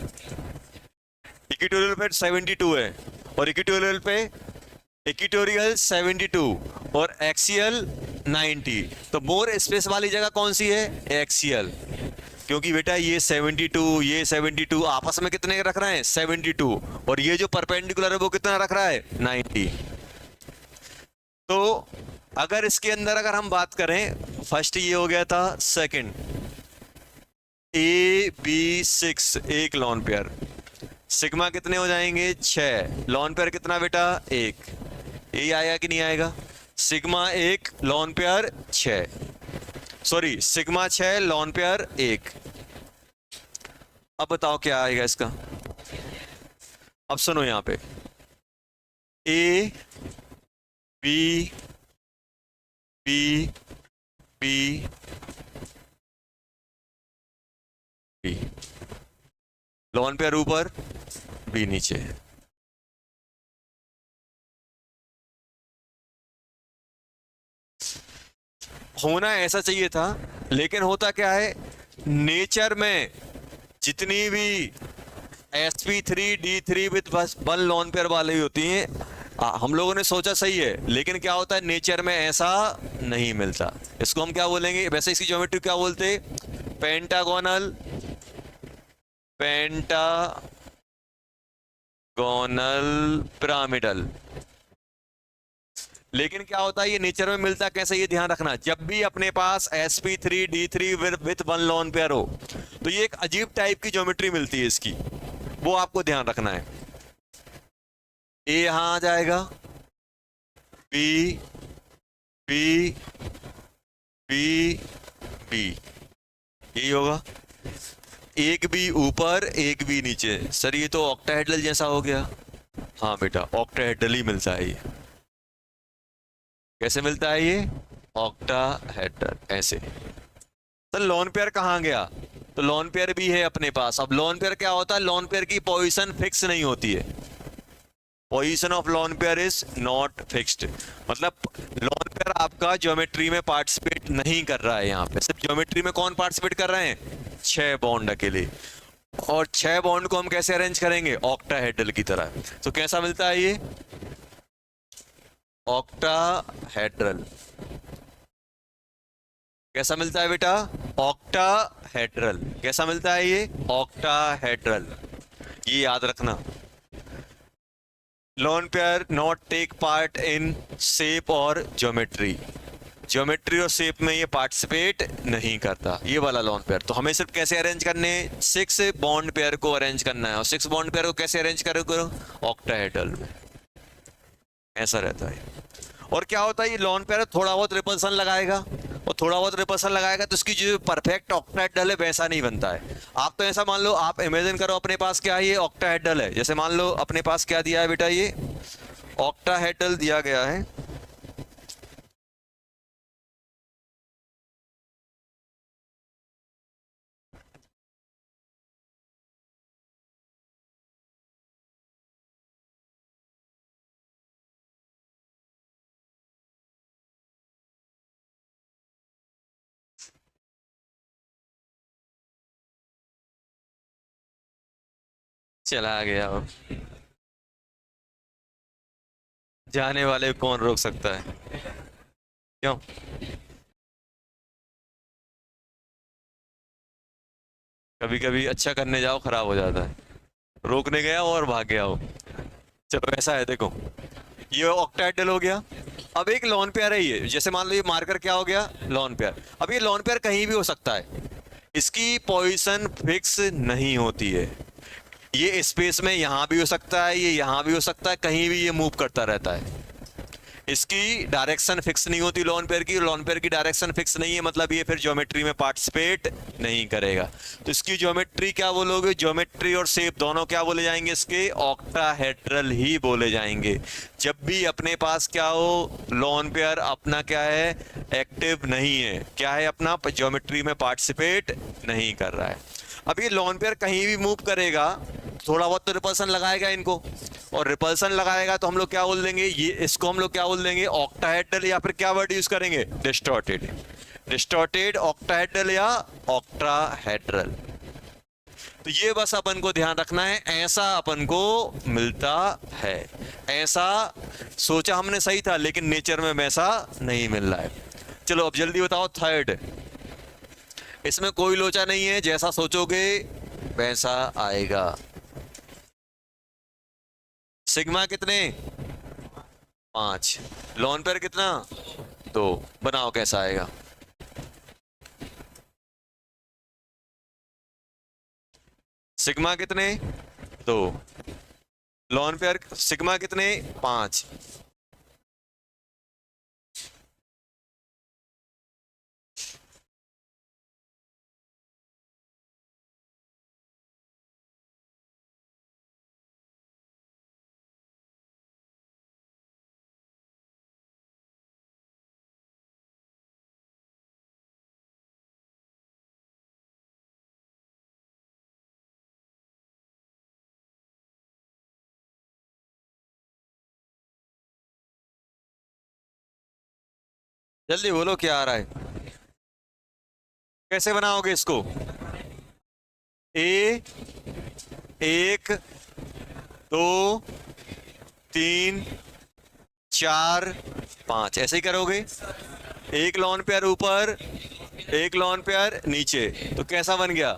Speaker 1: इक्वेटोरियल पे 72 है, और इक्वेटोरियल पे इक्वेटोरियल 72 और एक्सियल 90। तो मोर स्पेस वाली जगह कौन सी है? एक्सियल। क्योंकि बेटा ये 72 ये 72 आपस में कितने रख रहे हैं? 72। और ये जो परपेंडिकुलर है वो कितना रख रहा है? 90। तो अगर इसके अंदर अगर हम बात करें, फर्स्ट ये हो गया था, सेकंड AB6 एक लॉन पेयर, सिग्मा कितने हो जाएंगे? 6। लॉन पेयर कितना बेटा? 1। यही आएगा कि नहीं आएगा? Sigma 1 lone pair 6, sorry sigma 6 lone pair 1। अब बताओ क्या आएगा इसका? अब सुनो यहां पे, A B B B B, lone pair ऊपर, B नीचे। होना ऐसा चाहिए था, लेकिन होता क्या है, नेचर में जितनी भी sp3 d3 विद बस 1 लॉन पेयर वाली होती हैं, हम लोगों ने सोचा सही है, लेकिन क्या होता है नेचर में ऐसा नहीं मिलता। इसको हम क्या बोलेंगे? वैसे इसकी ज्योमेट्री क्या बोलते? Pentagonal, pentagonal pyramidal. लेकिन क्या होता है ये नेचर में मिलता कैसे, ये ध्यान रखना। जब भी अपने पास sp3 d3 with 1 lone pair हो तो ये एक अजीब टाइप की ज्योमेट्री मिलती है इसकी, वो आपको ध्यान रखना है। ए यहां आ जाएगा, बी बी बी बी, यही होगा। एक बी ऊपर एक बी नीचे। सर ये तो ऑक्टाहेड्रल जैसा हो गया। हाँ बेटा ऑक्टाहेड्रल ही मिलता है ये। कैसे मिलता है ये? ऑक्टाहेड्रल ऐसे। सर लॉन पेयर कहाँ गया? तो लॉन पेयर भी है अपने पास। अब लॉन पेयर क्या होता है? लॉन पेयर की पोजीशन फिक्स नहीं होती है। Position of lone pair is not fixed, मतलब लॉन पेयर आपका ज्योमेट्री में पार्टिसिपेट नहीं कर रहा है। यहाँ पे सिर्फ ज्योमेट्री में कौन पार्टिसिपेट कर रहे हैं? 6 बॉन्ड अकेले। और 6 बॉन्ड को हम कैसे अरेंज करेंगे? ऑक्टाहेड्रल की तरह। तो कैसा मिलता है ये? ऑक्टाहेड्रल। कैसा मिलता है बेटा? ऑक्टाहेड्रल। कैसा मिलता है ये? ऑक्टाहेड्रल। ये याद रखना। Lone pair not take part in shape और ज्योमेट्री। ज्योमेट्री और शेप में ये पार्टिसिपेट नहीं करता, ये वाला लॉन पेयर। तो हमें सिर्फ कैसे अरेंज करने? 6 बॉन्ड पेयर को अरेंज करना है। और 6 बॉन्ड पेयर को कैसे अरेंज करोगे? ऑक्टाहेड्रल में। ऐसा रहता है। और क्या होता है, ये लॉन पेयर थोड़ा बहुत रिपल्सन लगाएगा, और थोड़ा बहुत रिपल्सन लगाएगा तो इसकी जो परफेक्ट ऑक्टाहेड्रल है वैसा नहीं बनता है। आप तो ऐसा मान लो, आप इमेजिन करो अपने पास क्या है, ये ऑक्टाहेड्रल है। जैसे मान लो अपने पास क्या दिया है बेटा, ये ऑक्टाहेड्रल दिया गया है। चला गया वो, जाने वाले कौन रोक सकता है? क्यों? कभी कभी अच्छा करने जाओ खराब हो जाता है। रोकने गया हो और भाग गया हो। चलो ऐसा है, देखो ये ऑक्टाहेड्रल हो गया। अब एक लॉन पेयर है ये, जैसे मान लो ये मार्कर क्या हो गया, लॉन पेयर। अब ये लॉन पेयर कहीं भी हो सकता है, इसकी पोजीशन फिक्स नहीं होती है। ये स्पेस में यहां भी हो सकता है, ये यहां भी हो सकता है, कहीं भी ये मूव करता रहता है। इसकी डायरेक्शन फिक्स नहीं होती लॉन पेयर की, लॉन पेयर की डायरेक्शन फिक्स नहीं है, मतलब ये फिर ज्योमेट्री में पार्टिसिपेट नहीं करेगा। तो इसकी ज्योमेट्री क्या बोलोगे, ज्योमेट्री और शेप दोनों क्या बोले जाएंगे, इसके ऑक्टाहेड्रल ही बोले जाएंगे। जब भी अपने पास क्या हो, लॉन पेयर अपना क्या है, एक्टिव नहीं है, क्या है अपना, ज्योमेट्री में पार्टिसिपेट नहीं कर रहा है। अब ये लॉन पेयर कहीं भी मूव करेगा, थोड़ा बहुत तो रिपल्सन लगाएगा इनको, और रिपल्सन लगाएगा तो हम लोग क्या बोल देंगे, ये इसको हम लोग क्या बोल देंगे, ऑक्टाहेड्रल, या फिर क्या वर्ड यूज करेंगे, डिस्टॉर्टेड। डिस्टॉर्टेड ऑक्टाहेड्रल या ऑक्टाहेड्रल। तो ये बस अपन को ध्यान रखना है, ऐसा अपन को मिलता है। ऐसा सोचा हमने सही था, लेकिन नेचर में वैसा नहीं मिल रहा है। चलो अब जल्दी बताओ थर्ड। इसमें कोई लोचा नहीं है, जैसा सोचोगे वैसा आएगा। सिग्मा कितने, 5। लॉन पेयर कितना, 2। बनाओ कैसा आएगा। सिग्मा कितने, 2। लॉन पेयर सिग्मा कितने, 5। जल्दी बोलो क्या आ रहा है, कैसे बनाओगे इसको। ए, 1 2 3 4 5, ऐसे ही करोगे। एक लॉन पेयर ऊपर, एक लॉन पेयर नीचे, तो कैसा बन गया,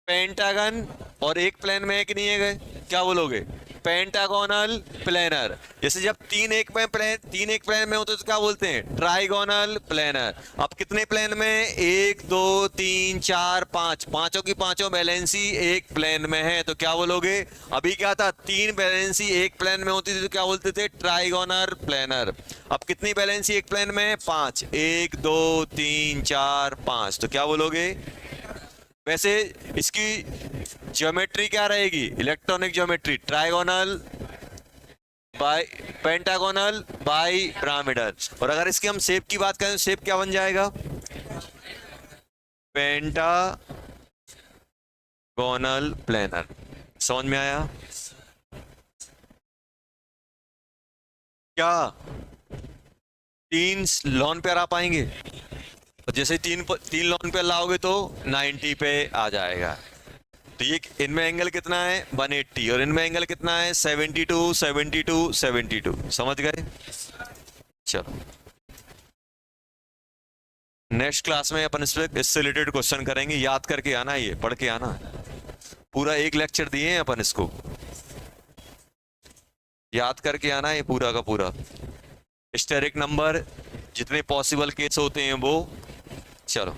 Speaker 1: पेंटागन। और एक प्लेन में है कि नहीं है गए, क्या बोलोगे, पेंटागोनल प्लेनर। जैसे जब तीन एक प्लेन में होते तो क्या बोलते हैं, ट्राइगोनल प्लेनर। अब कितने प्लेन में, 1 2 3 4 5, पांचों की पांचों बैलेंसी एक प्लेन में है, तो क्या बोलोगे। अभी क्या था, 3 बैलेंसी एक प्लेन में होती थी तो क्या बोलते थे, ट्राइगोनल प्लेनर। अब कितनी बैलेंसी एक प्लेन में, 5, 1 2 3 4 5, तो क्या बोलोगे। वैसे इसकी ज्योमेट्री क्या रहेगी, electronic geometry, trigonal by pentagonal bipyramidal. और अगर इसकी हम शेप की बात करें तो शेप क्या बन जाएगा, पेंटागोनल प्लेनर। समझ में आया क्या, 3 लॉन पेयर आ पाएंगे, तो जैसे तीन लॉन पेयर लाओगे तो 90 पे आ जाएगा। तो ये इनमें एंगल कितना है, 180, और इनमें एंगल कितना है, 72 72 72। समझ गए। चलो नेक्स्ट क्लास में अपन इससे रिलेटेड क्वेश्चन करेंगे, याद करके आना, ये पढ़ के आना। पूरा एक लेक्चर दिए हैं अपन इसको, याद करके आना है पूरा का पूरा। स्टेरिक नंबर जितने पॉसिबल केस होते हैं वो। चलो